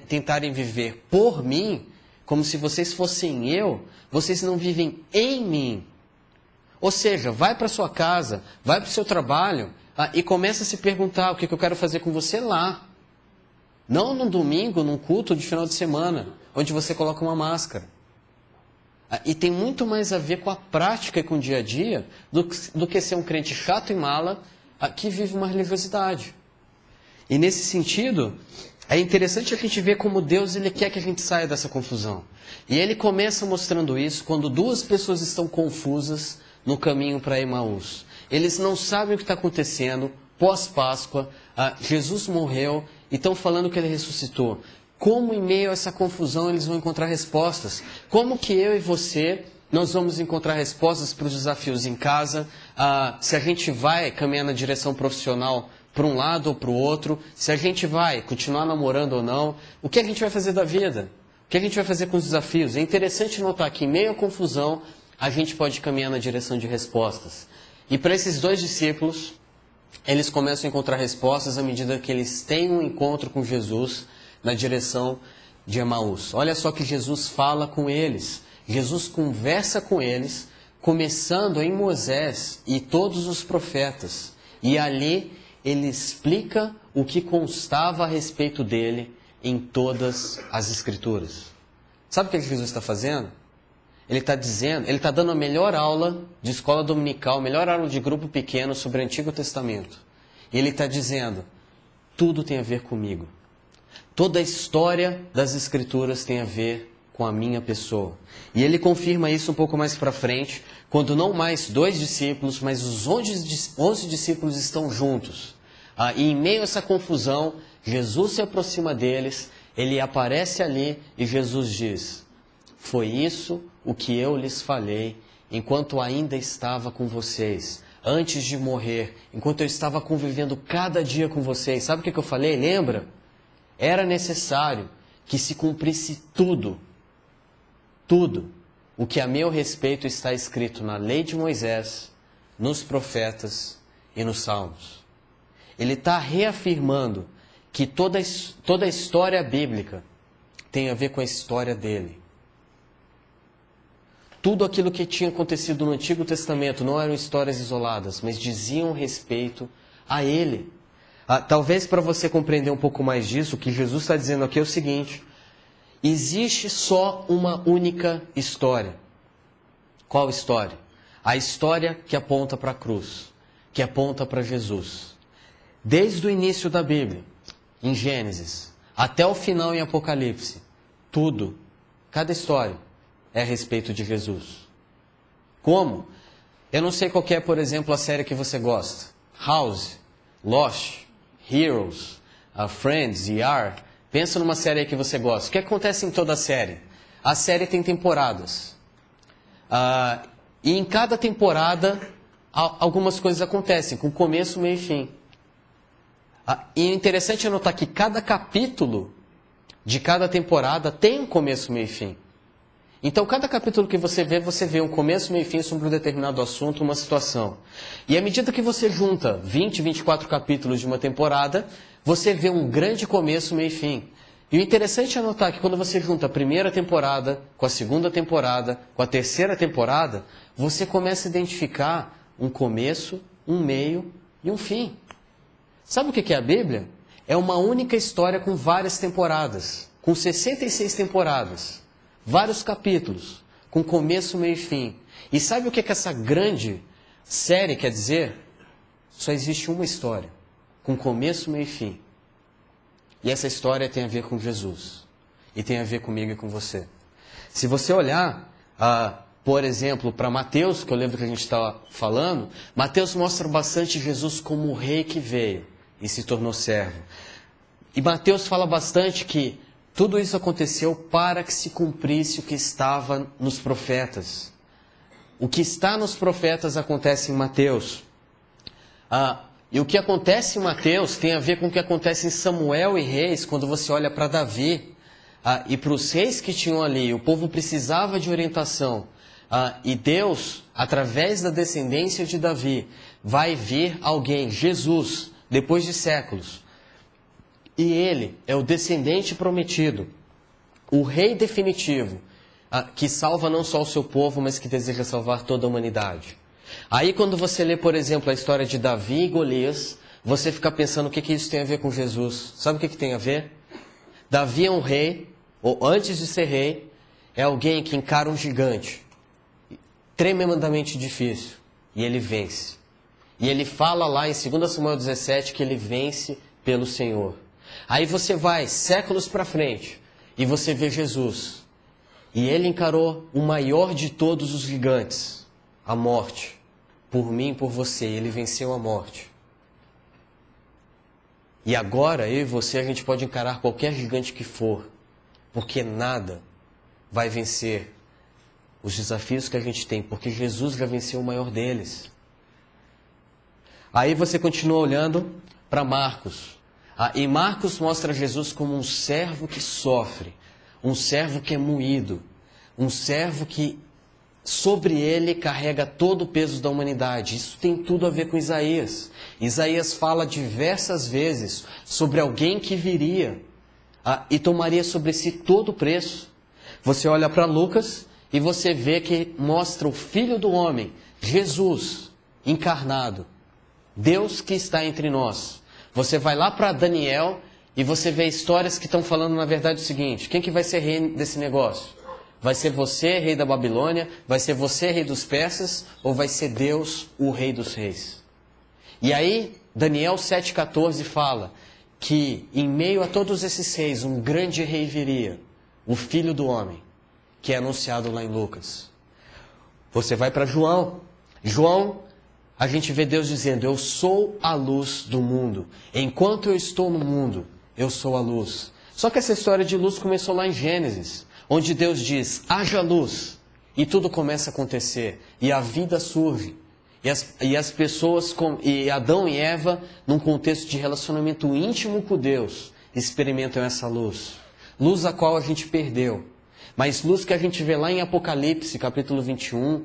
tentarem viver por mim, como se vocês fossem eu, vocês não vivem em mim. Ou seja, vai para sua casa, vai para o seu trabalho e começa a se perguntar o que eu quero fazer com você lá. Não num domingo, num culto de final de semana, onde você coloca uma máscara. E tem muito mais a ver com a prática e com o dia a dia do que ser um crente chato e mala que vive uma religiosidade. E nesse sentido, é interessante a gente ver como Deus ele quer que a gente saia dessa confusão. E ele começa mostrando isso quando duas pessoas estão confusas no caminho para Emaús. Eles não sabem o que está acontecendo, pós-Páscoa, Jesus morreu e estão falando que ele ressuscitou. Como em meio a essa confusão eles vão encontrar respostas? Como que eu e você, nós vamos encontrar respostas para os desafios em casa? Se a gente vai caminhar na direção profissional para um lado ou para o outro? Se a gente vai continuar namorando ou não? O que a gente vai fazer da vida? O que a gente vai fazer com os desafios? É interessante notar que em meio à confusão, a gente pode caminhar na direção de respostas. E para esses dois discípulos, eles começam a encontrar respostas à medida que eles têm um encontro com Jesus na direção de Emaús. Olha só que Jesus fala com eles. Jesus conversa com eles, começando em Moisés e todos os profetas. E ali ele explica o que constava a respeito dele em todas as Escrituras. Sabe o que Jesus está fazendo? Ele está dizendo, ele está dando a melhor aula de escola dominical, a melhor aula de grupo pequeno sobre o Antigo Testamento. E ele está dizendo, tudo tem a ver comigo. Toda a história das Escrituras tem a ver com a minha pessoa. E ele confirma isso um pouco mais para frente, quando não mais 2 discípulos, mas os 11 discípulos estão juntos. E em meio a essa confusão, Jesus se aproxima deles, ele aparece ali e Jesus diz, foi isso o que eu lhes falei enquanto ainda estava com vocês, antes de morrer, enquanto eu estava convivendo cada dia com vocês. Sabe o que eu falei? Lembra? Era necessário que se cumprisse tudo o que a meu respeito está escrito na lei de Moisés, nos profetas e nos salmos. Ele está reafirmando que toda a história bíblica tem a ver com a história dele. Tudo aquilo que tinha acontecido no Antigo Testamento não eram histórias isoladas, mas diziam respeito a ele. Talvez para você compreender um pouco mais disso, o que Jesus está dizendo aqui é o seguinte, existe só uma única história. Qual história? A história que aponta para a cruz, que aponta para Jesus. Desde o início da Bíblia, em Gênesis, até o final em Apocalipse, tudo, cada história, é a respeito de Jesus. Como? Eu não sei qual é, por exemplo, a série que você gosta. House, Lost, Heroes, Friends, ER. Pensa numa série aí que você gosta. O que acontece em toda a série? A série tem temporadas. E em cada temporada, algumas coisas acontecem, com começo, meio e fim. E é interessante notar que cada capítulo de cada temporada tem um começo, meio e fim. Então, cada capítulo que você vê um começo, meio e fim sobre um determinado assunto, uma situação. E à medida que você junta 20, 24 capítulos de uma temporada, você vê um grande começo, meio e fim. E o interessante é notar que quando você junta a primeira temporada com a segunda temporada, com a terceira temporada, você começa a identificar um começo, um meio e um fim. Sabe o que é a Bíblia? É uma única história com várias temporadas, com 66 temporadas. Vários capítulos, com começo, meio e fim. E sabe o que essa grande série quer dizer? Só existe uma história, com começo, meio e fim. E essa história tem a ver com Jesus. E tem a ver comigo e com você. Se você olhar por exemplo, para Mateus, que eu lembro que a gente estava falando, Mateus mostra bastante Jesus como o rei que veio e se tornou servo. E Mateus fala bastante que tudo isso aconteceu para que se cumprisse o que estava nos profetas. O que está nos profetas acontece em Mateus. E o que acontece em Mateus tem a ver com o que acontece em Samuel e Reis, quando você olha para Davi e para os reis que tinham ali. O povo precisava de orientação. E Deus, através da descendência de Davi, vai vir alguém, Jesus, depois de séculos. E ele é o descendente prometido, o rei definitivo, que salva não só o seu povo, mas que deseja salvar toda a humanidade. Aí quando você lê, por exemplo, a história de Davi e Golias, você fica pensando o que isso tem a ver com Jesus. Sabe o que tem a ver? Davi é um rei, ou antes de ser rei, é alguém que encara um gigante, tremendamente difícil, e ele vence. E ele fala lá em 2 Samuel 17 que ele vence pelo Senhor. Aí você vai séculos para frente e você vê Jesus. E ele encarou o maior de todos os gigantes, a morte. Por mim e por você, ele venceu a morte. E agora, eu e você, a gente pode encarar qualquer gigante que for, porque nada vai vencer os desafios que a gente tem, porque Jesus já venceu o maior deles. Aí você continua olhando para Marcos. E Marcos mostra Jesus como um servo que sofre, um servo que é moído, um servo que sobre ele carrega todo o peso da humanidade. Isso tem tudo a ver com Isaías. Isaías fala diversas vezes sobre alguém que viria e tomaria sobre si todo o preço. Você olha para Lucas e você vê que mostra o Filho do Homem, Jesus, encarnado, Deus que está entre nós. Você vai lá para Daniel e você vê histórias que estão falando na verdade o seguinte: quem que vai ser rei desse negócio? Vai ser você, rei da Babilônia? Vai ser você, rei dos persas? Ou vai ser Deus, o rei dos reis? E aí, Daniel 7,14 fala que em meio a todos esses reis, um grande rei viria, o Filho do Homem, que é anunciado lá em Lucas. Você vai para João. João, a gente vê Deus dizendo: eu sou a luz do mundo. Enquanto eu estou no mundo, eu sou a luz. Só que essa história de luz começou lá em Gênesis, onde Deus diz: haja luz, e tudo começa a acontecer, e a vida surge. E as pessoas, e Adão e Eva, num contexto de relacionamento íntimo com Deus, experimentam essa luz. Luz a qual a gente perdeu. Mas luz que a gente vê lá em Apocalipse, capítulo 21,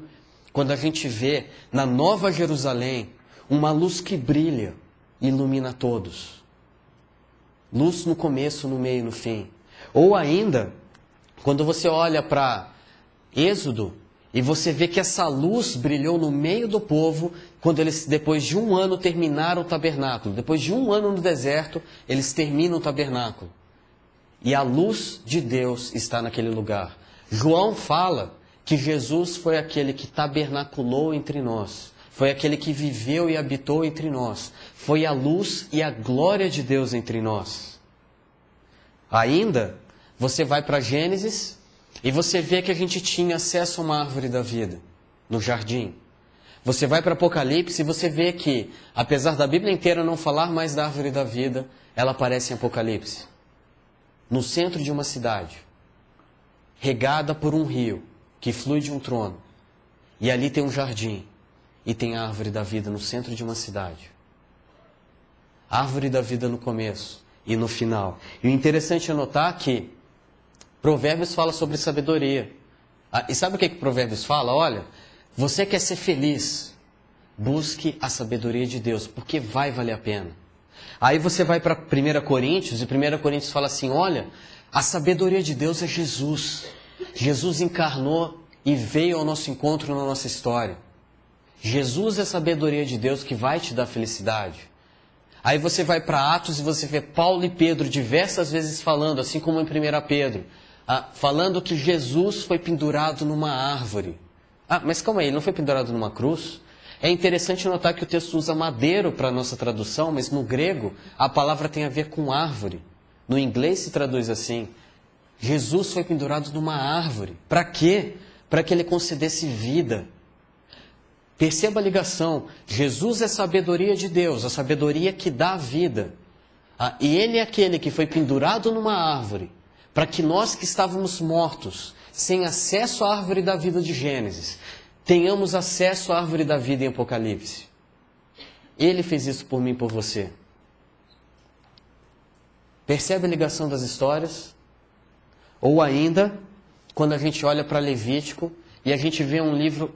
quando a gente vê na Nova Jerusalém, uma luz que brilha e ilumina todos. Luz no começo, no meio e no fim. Ou ainda, quando você olha para Êxodo e você vê que essa luz brilhou no meio do povo, quando eles, depois de 1 ano, terminaram o tabernáculo. Depois de 1 ano no deserto, eles terminam o tabernáculo. E a luz de Deus está naquele lugar. João fala que Jesus foi aquele que tabernaculou entre nós. Foi aquele que viveu e habitou entre nós. Foi a luz e a glória de Deus entre nós. Ainda, você vai para Gênesis e você vê que a gente tinha acesso a uma árvore da vida no jardim. Você vai para Apocalipse e você vê que, apesar da Bíblia inteira não falar mais da árvore da vida, ela aparece em Apocalipse. No centro de uma cidade, regada por um rio que flui de um trono. E ali tem um jardim e tem a árvore da vida no centro de uma cidade. Árvore da vida no começo e no final. E o interessante é notar que Provérbios fala sobre sabedoria. E sabe o que Provérbios fala? Olha, você quer ser feliz, busque a sabedoria de Deus, porque vai valer a pena. Aí você vai para 1 Coríntios, e 1 Coríntios fala assim: olha, a sabedoria de Deus é Jesus. Jesus encarnou e veio ao nosso encontro na nossa história. Jesus é a sabedoria de Deus que vai te dar felicidade. Aí você vai para Atos e você vê Paulo e Pedro diversas vezes falando, assim como em 1 Pedro, falando que Jesus foi pendurado numa árvore. Mas calma aí, ele não foi pendurado numa cruz? É interessante notar que o texto usa madeiro para a nossa tradução, mas no grego a palavra tem a ver com árvore. No inglês se traduz assim: Jesus foi pendurado numa árvore. Para quê? para que Ele concedesse vida. Perceba a ligação. Jesus é a sabedoria de Deus, a sabedoria que dá vida. E Ele é aquele que foi pendurado numa árvore, para que nós que estávamos mortos, sem acesso à árvore da vida de Gênesis, tenhamos acesso à árvore da vida em Apocalipse. Ele fez isso por mim e por você. Percebe a ligação das histórias? Ou ainda, quando a gente olha para Levítico e a gente vê um livro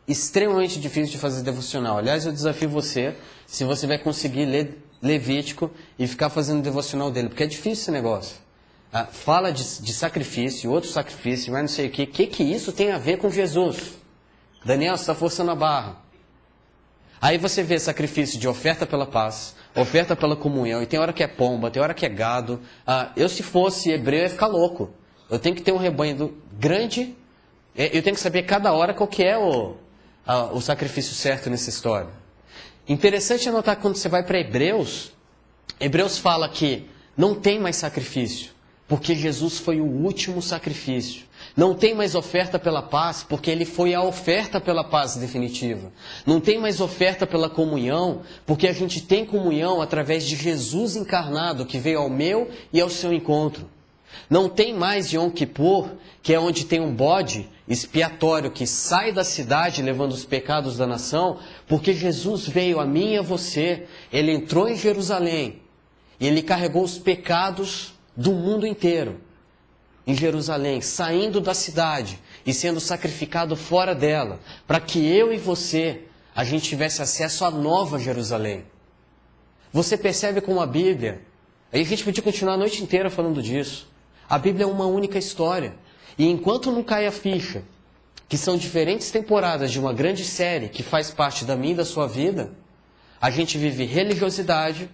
extremamente difícil de fazer devocional. Aliás, eu desafio você, se você vai conseguir ler Levítico e ficar fazendo devocional dele, porque é difícil esse negócio. Fala de sacrifício, outro sacrifício, mas não sei o quê. O que isso tem a ver com Jesus? Daniel, você está forçando a barra. Aí você vê sacrifício de oferta pela paz, oferta pela comunhão, e tem hora que é pomba, tem hora que é gado. Eu, se fosse hebreu, ia ficar louco. Eu tenho que ter um rebanho grande, eu tenho que saber cada hora qual que é o sacrifício certo nessa história. Interessante anotar que quando você vai para Hebreus fala que não tem mais sacrifício, porque Jesus foi o último sacrifício. Não tem mais oferta pela paz, porque Ele foi a oferta pela paz definitiva. Não tem mais oferta pela comunhão, porque a gente tem comunhão através de Jesus encarnado, que veio ao meu e ao seu encontro. Não tem mais Yom Kippur, que é onde tem um bode expiatório que sai da cidade levando os pecados da nação, porque Jesus veio a mim e a você. Ele entrou em Jerusalém e Ele carregou os pecados do mundo inteiro. Em Jerusalém, saindo da cidade e sendo sacrificado fora dela, para que eu e você, a gente tivesse acesso à nova Jerusalém. Você percebe como a Bíblia, aí a gente podia continuar a noite inteira falando disso, a Bíblia é uma única história, e enquanto não cai a ficha, que são diferentes temporadas de uma grande série que faz parte da minha e da sua vida, a gente vive religiosidade,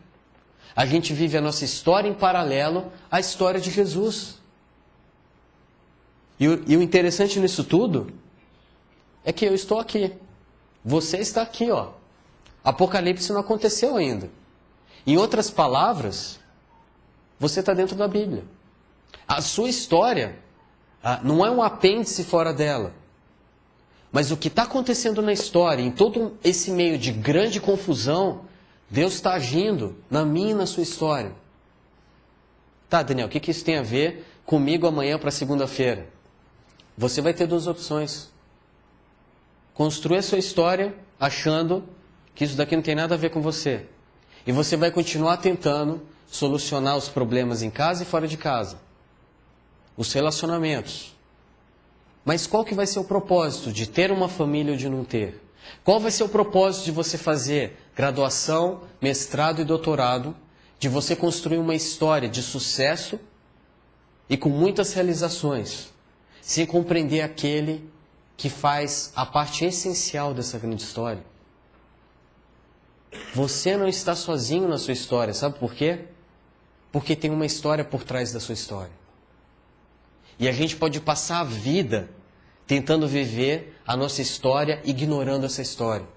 a gente vive a nossa história em paralelo à história de Jesus. E o interessante nisso tudo é que eu estou aqui. Você está aqui, ó. Apocalipse não aconteceu ainda. Em outras palavras, você está dentro da Bíblia. A sua história não é um apêndice fora dela. Mas o que está acontecendo na história, em todo esse meio de grande confusão, Deus está agindo na minha e na sua história. Tá, Daniel, o que isso tem a ver comigo amanhã para segunda-feira? Você vai ter duas opções. Construir a sua história achando que isso daqui não tem nada a ver com você. E você vai continuar tentando solucionar os problemas em casa e fora de casa. Os relacionamentos. Mas qual que vai ser o propósito de ter uma família ou de não ter? Qual vai ser o propósito de você fazer graduação, mestrado e doutorado, de você construir uma história de sucesso e com muitas realizações, sem compreender aquele que faz a parte essencial dessa grande história? Você não está sozinho na sua história, sabe por quê? Porque tem uma história por trás da sua história. E a gente pode passar a vida tentando viver a nossa história ignorando essa história.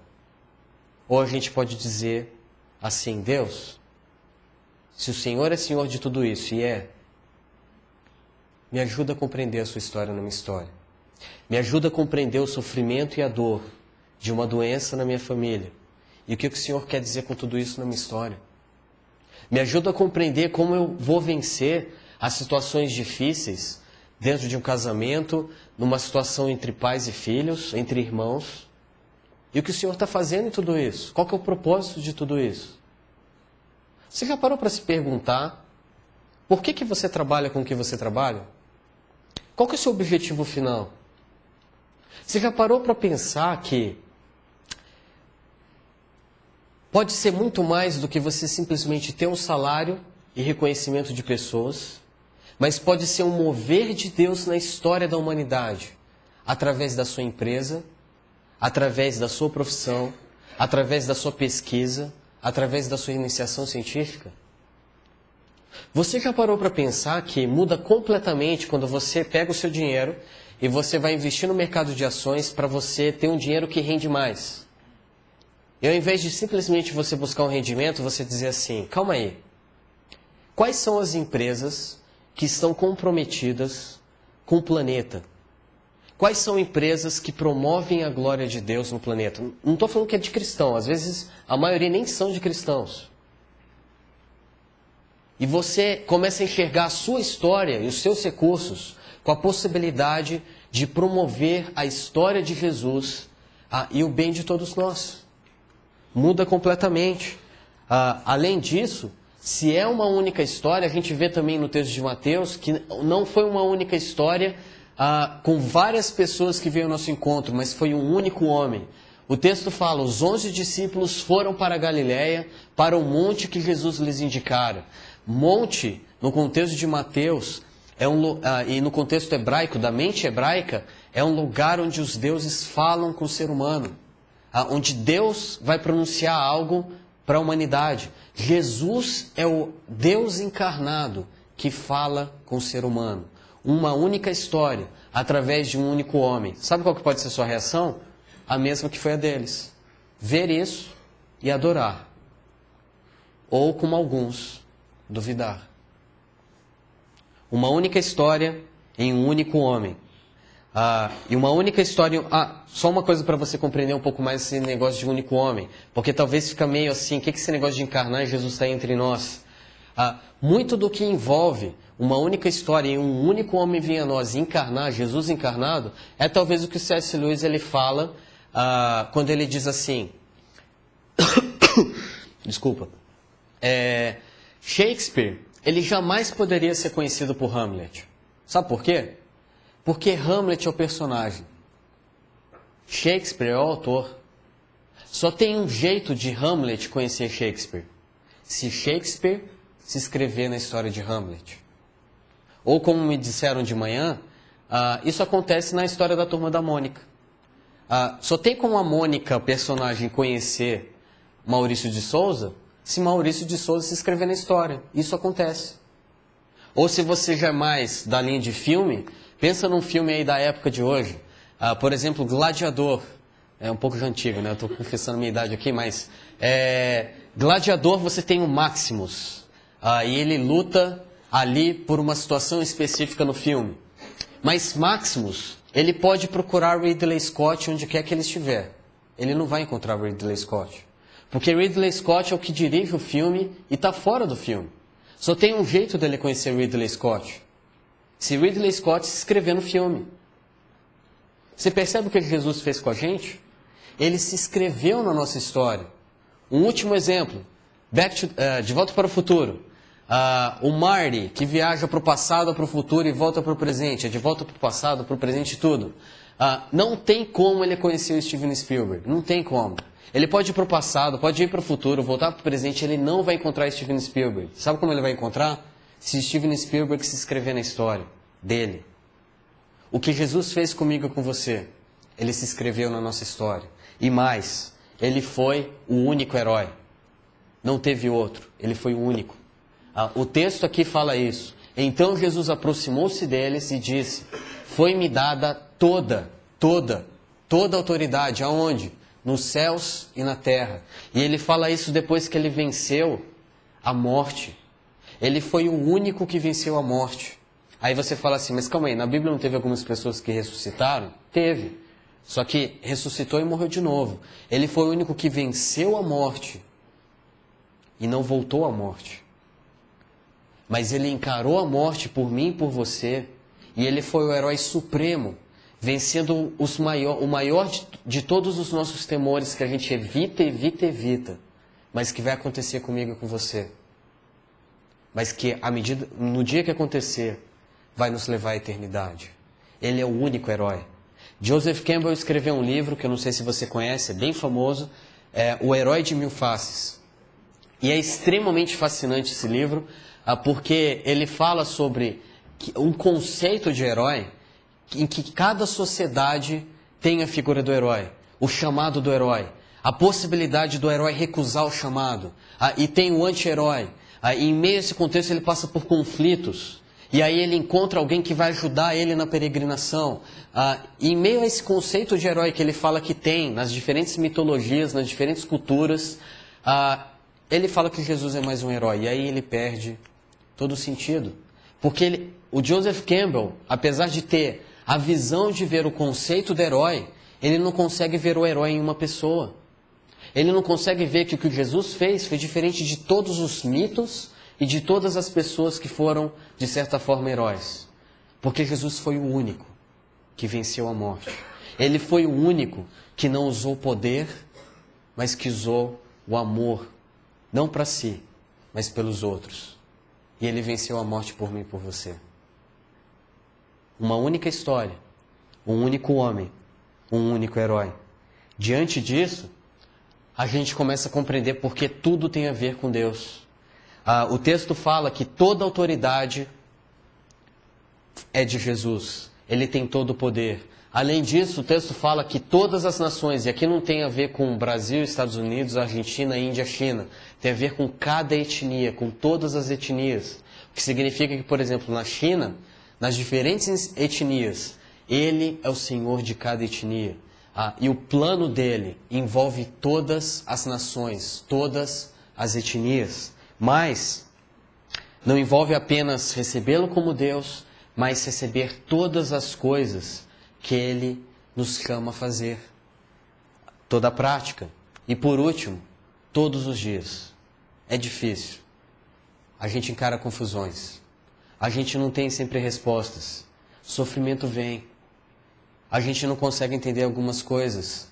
Ou a gente pode dizer assim: Deus, se o Senhor é Senhor de tudo isso, e me ajuda a compreender a sua história na minha história. Me ajuda a compreender o sofrimento e a dor de uma doença na minha família. E o que o Senhor quer dizer com tudo isso na minha história. Me ajuda a compreender como eu vou vencer as situações difíceis dentro de um casamento, numa situação entre pais e filhos, entre irmãos. E o que o Senhor está fazendo em tudo isso? Qual que é o propósito de tudo isso? Você já parou para se perguntar por que você trabalha com o que você trabalha? Qual que é o seu objetivo final? Você já parou para pensar que pode ser muito mais do que você simplesmente ter um salário e reconhecimento de pessoas, mas pode ser um mover de Deus na história da humanidade, através da sua empresa, através da sua profissão, através da sua pesquisa, através da sua iniciação científica? Você já parou para pensar que muda completamente quando você pega o seu dinheiro e você vai investir no mercado de ações para você ter um dinheiro que rende mais? E ao invés de simplesmente você buscar um rendimento, você dizer assim: calma aí, quais são as empresas que estão comprometidas com o planeta? quais são empresas que promovem a glória de Deus no planeta? Não estou falando que é de cristão, às vezes a maioria nem são de cristãos. E você começa a enxergar a sua história e os seus recursos com a possibilidade de promover a história de Jesus e o bem de todos nós. Muda completamente. Além disso, se é uma única história, a gente vê também no texto de Mateus que não foi uma única história com várias pessoas que veio ao nosso encontro, mas foi um único homem. O texto fala, os 11 discípulos foram para a Galiléia, para o monte que Jesus lhes indicara. Monte, no contexto de Mateus, e no contexto hebraico, da mente hebraica, é um lugar onde os deuses falam com o ser humano. Onde Deus vai pronunciar algo para a humanidade. Jesus é o Deus encarnado que fala com o ser humano. Uma única história, através de um único homem. Sabe qual que pode ser a sua reação? A mesma que foi a deles. Ver isso e adorar. Ou, como alguns, duvidar. Uma única história em um único homem. E uma única história... só uma coisa para você compreender um pouco mais esse negócio de único homem. Porque talvez fica meio assim, o que é esse negócio de encarnar e Jesus está entre nós? Muito do que envolve uma única história em um único homem vir a nós encarnar, Jesus encarnado, é talvez o que o C.S. Lewis ele fala quando ele diz assim... Desculpa. Shakespeare, ele jamais poderia ser conhecido por Hamlet. Sabe por quê? Porque Hamlet é o personagem. Shakespeare é o autor. Só tem um jeito de Hamlet conhecer Shakespeare. Se Shakespeare se escrever na história de Hamlet. Ou como me disseram de manhã, isso acontece na história da Turma da Mônica. Só tem como a Mônica, personagem, conhecer Maurício de Souza, se Maurício de Souza se escrever na história. Isso acontece. Ou se você já é mais da linha de filme, pensa num filme aí da época de hoje. Por exemplo, Gladiador. É um pouco já antigo, né? Eu estou confessando a minha idade aqui, mas... Gladiador, você tem o Maximus. E ele luta ali por uma situação específica no filme. Mas Maximus, ele pode procurar Ridley Scott onde quer que ele estiver. Ele não vai encontrar Ridley Scott. Porque Ridley Scott é o que dirige o filme e está fora do filme. Só tem um jeito dele conhecer Ridley Scott. Se Ridley Scott se inscrever no filme. Você percebe o que Jesus fez com a gente? Ele se inscreveu na nossa história. Um último exemplo. De Volta para o Futuro. O Marty, que viaja para o passado, para o futuro e volta para o presente. É de volta para o passado, para o presente e tudo. Não tem como ele conhecer o Steven Spielberg. Não tem como. Ele pode ir para o passado, pode ir para o futuro, voltar para o presente, ele não vai encontrar Steven Spielberg. Sabe como ele vai encontrar? Se Steven Spielberg se inscrever na história dele. O que Jesus fez comigo e com você? Ele se inscreveu na nossa história. E mais, ele foi o único herói. Não teve outro, ele foi o único. O texto aqui fala isso. Então Jesus aproximou-se deles e disse, foi-me dada toda a autoridade. Aonde? Nos céus e na terra. E ele fala isso depois que ele venceu a morte. Ele foi o único que venceu a morte. Aí você fala assim, mas calma aí, na Bíblia não teve algumas pessoas que ressuscitaram? Teve. Só que ressuscitou e morreu de novo. Ele foi o único que venceu a morte e não voltou à morte. Mas ele encarou a morte por mim e por você. E ele foi o herói supremo, vencendo o maior de todos os nossos temores que a gente evita, mas que vai acontecer comigo e com você. Mas que no dia que acontecer, vai nos levar à eternidade. Ele é o único herói. Joseph Campbell escreveu um livro, que eu não sei se você conhece, é bem famoso, O Herói de Mil Faces. E é extremamente fascinante esse livro, porque ele fala sobre um conceito de herói em que cada sociedade tem a figura do herói, o chamado do herói, a possibilidade do herói recusar o chamado, e tem o anti-herói. Em meio a esse contexto ele passa por conflitos, e aí ele encontra alguém que vai ajudar ele na peregrinação. Em meio a esse conceito de herói que ele fala que tem nas diferentes mitologias, nas diferentes culturas, ele fala que Jesus é mais um herói, e aí ele perde todo o sentido. Porque o Joseph Campbell, apesar de ter a visão de ver o conceito do herói, ele não consegue ver o herói em uma pessoa. Ele não consegue ver que o que Jesus fez foi diferente de todos os mitos e de todas as pessoas que foram, de certa forma, heróis. Porque Jesus foi o único que venceu a morte. Ele foi o único que não usou poder, mas que usou o amor, não para si, mas pelos outros. E ele venceu a morte por mim e por você. Uma única história, um único homem, um único herói. Diante disso, a gente começa a compreender porque tudo tem a ver com Deus. O texto fala que toda autoridade é de Jesus. Ele tem todo o poder. Além disso, o texto fala que todas as nações, e aqui não tem a ver com Brasil, Estados Unidos, Argentina, Índia, China, tem a ver com cada etnia, com todas as etnias. O que significa que, por exemplo, na China, nas diferentes etnias, ele é o Senhor de cada etnia. E o plano dele envolve todas as nações, todas as etnias. Mas não envolve apenas recebê-lo como Deus, mas receber todas as coisas que ele nos chama a fazer. Toda a prática. E por último, todos os dias. É difícil. A gente encara confusões. A gente não tem sempre respostas. Sofrimento vem. A gente não consegue entender algumas coisas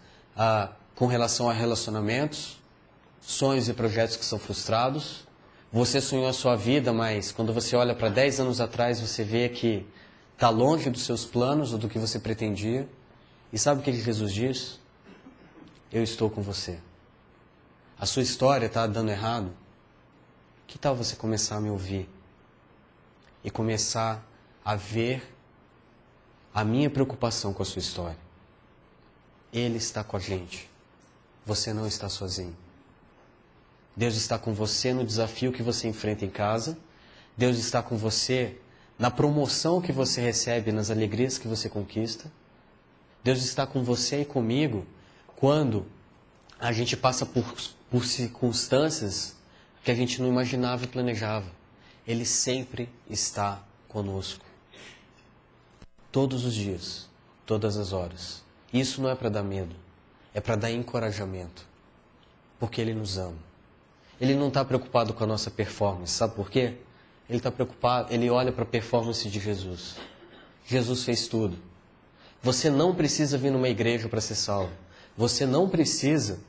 com relação a relacionamentos, sonhos e projetos que são frustrados. Você sonhou a sua vida, mas quando você olha para 10 anos atrás, você vê que está longe dos seus planos ou do que você pretendia. E sabe o que Jesus diz? Eu estou com você. A sua história está dando errado? Que tal você começar a me ouvir? E começar a ver a minha preocupação com a sua história. Ele está com a gente. Você não está sozinho. Deus está com você no desafio que você enfrenta em casa. Deus está com você na promoção que você recebe, nas alegrias que você conquista. Deus está com você e comigo quando a gente passa por circunstâncias que a gente não imaginava e planejava. Ele sempre está conosco. Todos os dias, todas as horas. Isso não é para dar medo, é para dar encorajamento. Porque Ele nos ama. Ele não está preocupado com a nossa performance, sabe por quê? Ele está preocupado, Ele olha para a performance de Jesus. Jesus fez tudo. Você não precisa vir numa igreja para ser salvo. Você não precisa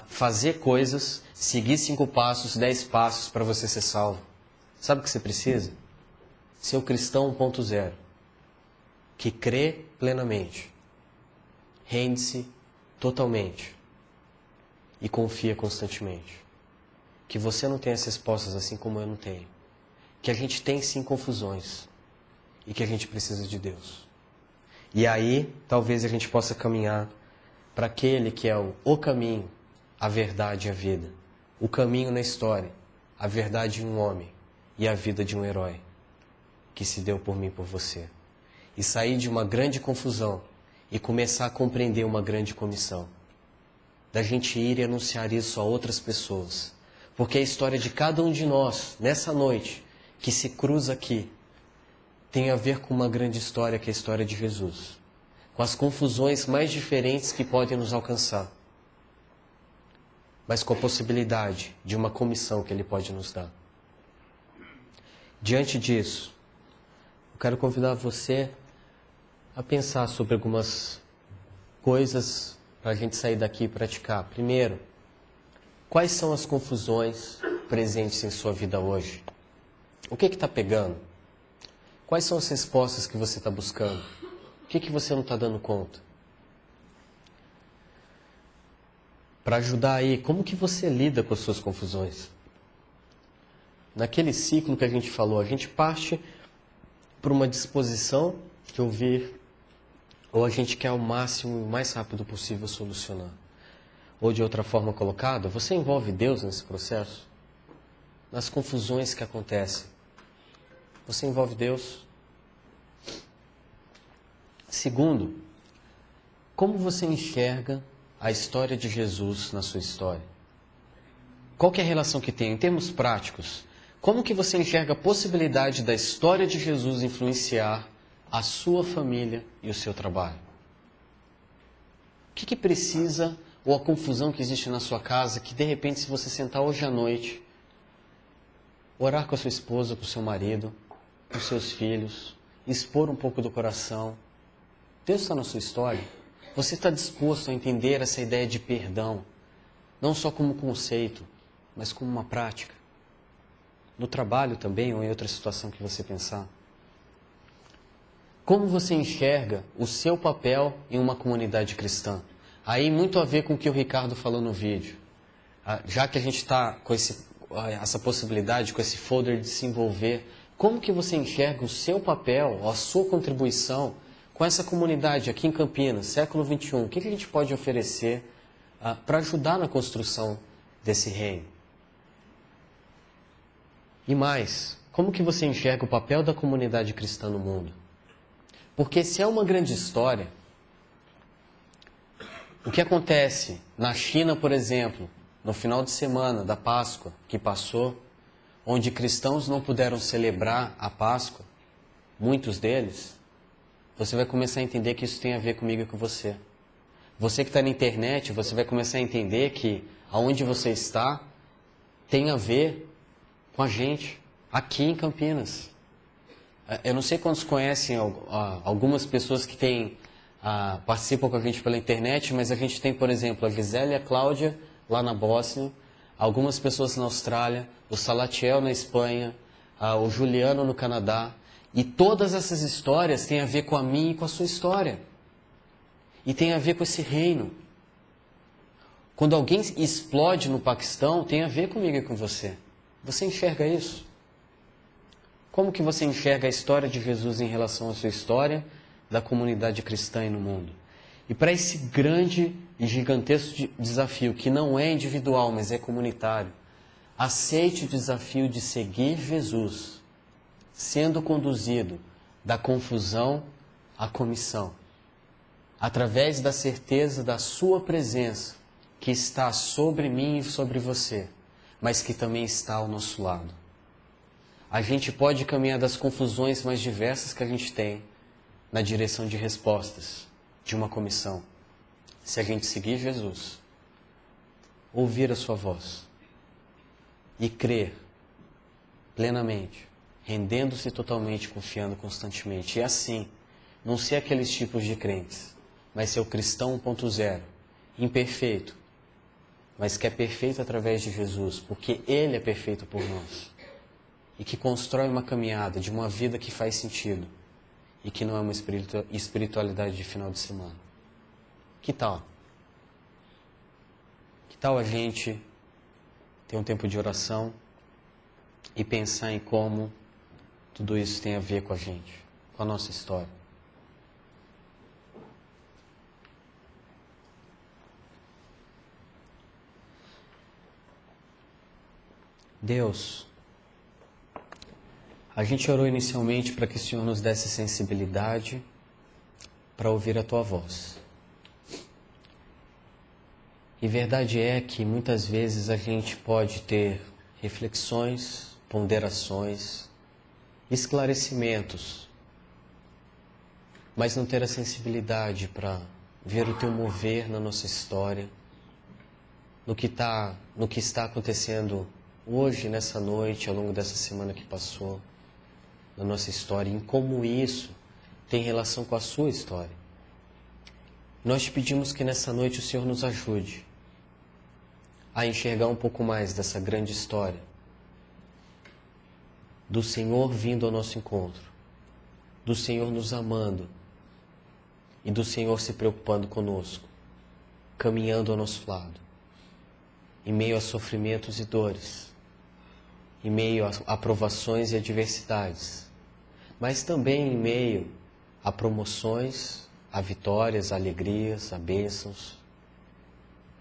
fazer coisas, seguir 5 passos, 10 passos para você ser salvo. Sabe o que você precisa? Ser o cristão 1.0. Que crê plenamente, rende-se totalmente e confia constantemente. Que você não tem as respostas assim como eu não tenho. Que a gente tem sim confusões e que a gente precisa de Deus. E aí, talvez a gente possa caminhar para aquele que é o caminho, a verdade e a vida. O caminho na história, a verdade de um homem e a vida de um herói que se deu por mim e por você. E sair de uma grande confusão e começar a compreender uma grande comissão. Da gente ir e anunciar isso a outras pessoas. Porque a história de cada um de nós, nessa noite, que se cruza aqui, tem a ver com uma grande história que é a história de Jesus. Com as confusões mais diferentes que podem nos alcançar. Mas com a possibilidade de uma comissão que Ele pode nos dar. Diante disso, eu quero convidar você a pensar sobre algumas coisas para a gente sair daqui e praticar. Primeiro, quais são as confusões presentes em sua vida hoje? O que está pegando? Quais são as respostas que você está buscando? O que você não está dando conta? Para ajudar aí, como que você lida com as suas confusões? Naquele ciclo que a gente falou, a gente parte por uma disposição de ouvir, ou a gente quer ao máximo e o mais rápido possível solucionar. Ou de outra forma colocada, você envolve Deus nesse processo? Nas confusões que acontecem. Você envolve Deus? Segundo, como você enxerga a história de Jesus na sua história? Qual que é a relação que tem em termos práticos? Como que você enxerga a possibilidade da história de Jesus influenciar a sua família e o seu trabalho? O que precisa, ou a confusão que existe na sua casa, que de repente, se você sentar hoje à noite, orar com a sua esposa, com o seu marido, com os seus filhos, expor um pouco do coração, Deus está na sua história? Você está disposto a entender essa ideia de perdão, não só como conceito, mas como uma prática? No trabalho também, ou em outra situação que você pensar? Como você enxerga o seu papel em uma comunidade cristã? Aí muito a ver com o que o Ricardo falou no vídeo. Já que a gente está com essa possibilidade, com esse folder de se envolver, como que você enxerga o seu papel, a sua contribuição com essa comunidade aqui em Campinas, século XXI? O que a gente pode oferecer para ajudar na construção desse reino? E mais, como que você enxerga o papel da comunidade cristã no mundo? Porque se é uma grande história, o que acontece na China, por exemplo, no final de semana da Páscoa que passou, onde cristãos não puderam celebrar a Páscoa, muitos deles, você vai começar a entender que isso tem a ver comigo e com você. Você que está na internet, você vai começar a entender que aonde você está tem a ver com a gente, aqui em Campinas. Eu não sei quantos conhecem algumas pessoas que participam com a gente pela internet, mas a gente tem, por exemplo, a Gisele e a Cláudia, lá na Bósnia, algumas pessoas na Austrália, o Salatiel na Espanha, o Juliano no Canadá. E todas essas histórias têm a ver com a minha e com a sua história. E tem a ver com esse reino. Quando alguém explode no Paquistão, tem a ver comigo e com você. Você enxerga isso? Como que você enxerga a história de Jesus em relação à sua história da comunidade cristã no mundo? E para esse grande e gigantesco desafio, que não é individual, mas é comunitário, aceite o desafio de seguir Jesus, sendo conduzido da confusão à comissão, através da certeza da sua presença, que está sobre mim e sobre você, mas que também está ao nosso lado. A gente pode caminhar das confusões mais diversas que a gente tem na direção de respostas de uma comissão, se a gente seguir Jesus, ouvir a sua voz e crer plenamente, rendendo-se totalmente, confiando constantemente. E assim, não ser aqueles tipos de crentes, mas ser o cristão 1.0, imperfeito, mas que é perfeito através de Jesus, porque Ele é perfeito por nós. E que constrói uma caminhada de uma vida que faz sentido e que não é uma espiritualidade de final de semana. Que tal? Que tal a gente ter um tempo de oração e pensar em como tudo isso tem a ver com a gente, com a nossa história? Deus, a gente orou inicialmente para que o Senhor nos desse sensibilidade para ouvir a Tua voz. E verdade é que muitas vezes a gente pode ter reflexões, ponderações, esclarecimentos, mas não ter a sensibilidade para ver o Teu mover na nossa história, no que está acontecendo hoje, nessa noite, ao longo dessa semana que passou, na nossa história, em como isso tem relação com a sua história. Nós te pedimos que nessa noite o Senhor nos ajude a enxergar um pouco mais dessa grande história, do Senhor vindo ao nosso encontro, do Senhor nos amando e do Senhor se preocupando conosco, caminhando ao nosso lado, em meio a sofrimentos e dores, em meio a provações e adversidades, mas também em meio a promoções, a vitórias, a alegrias, a bênçãos.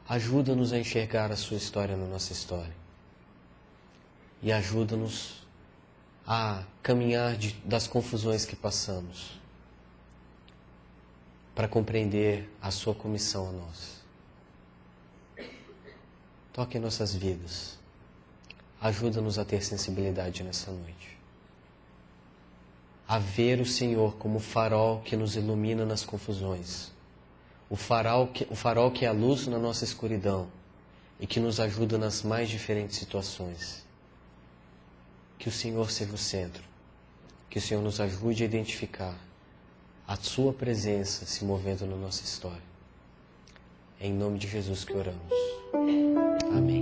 Ajuda-nos a enxergar a sua história na nossa história. E ajuda-nos a caminhar das confusões que passamos, para compreender a sua comissão a nós. Toque em nossas vidas. Ajuda-nos a ter sensibilidade nessa noite. a ver o Senhor como o farol que nos ilumina nas confusões, o farol que é a luz na nossa escuridão e que nos ajuda nas mais diferentes situações. Que o Senhor seja o centro, que o Senhor nos ajude a identificar a sua presença se movendo na nossa história. É em nome de Jesus que oramos. Amém.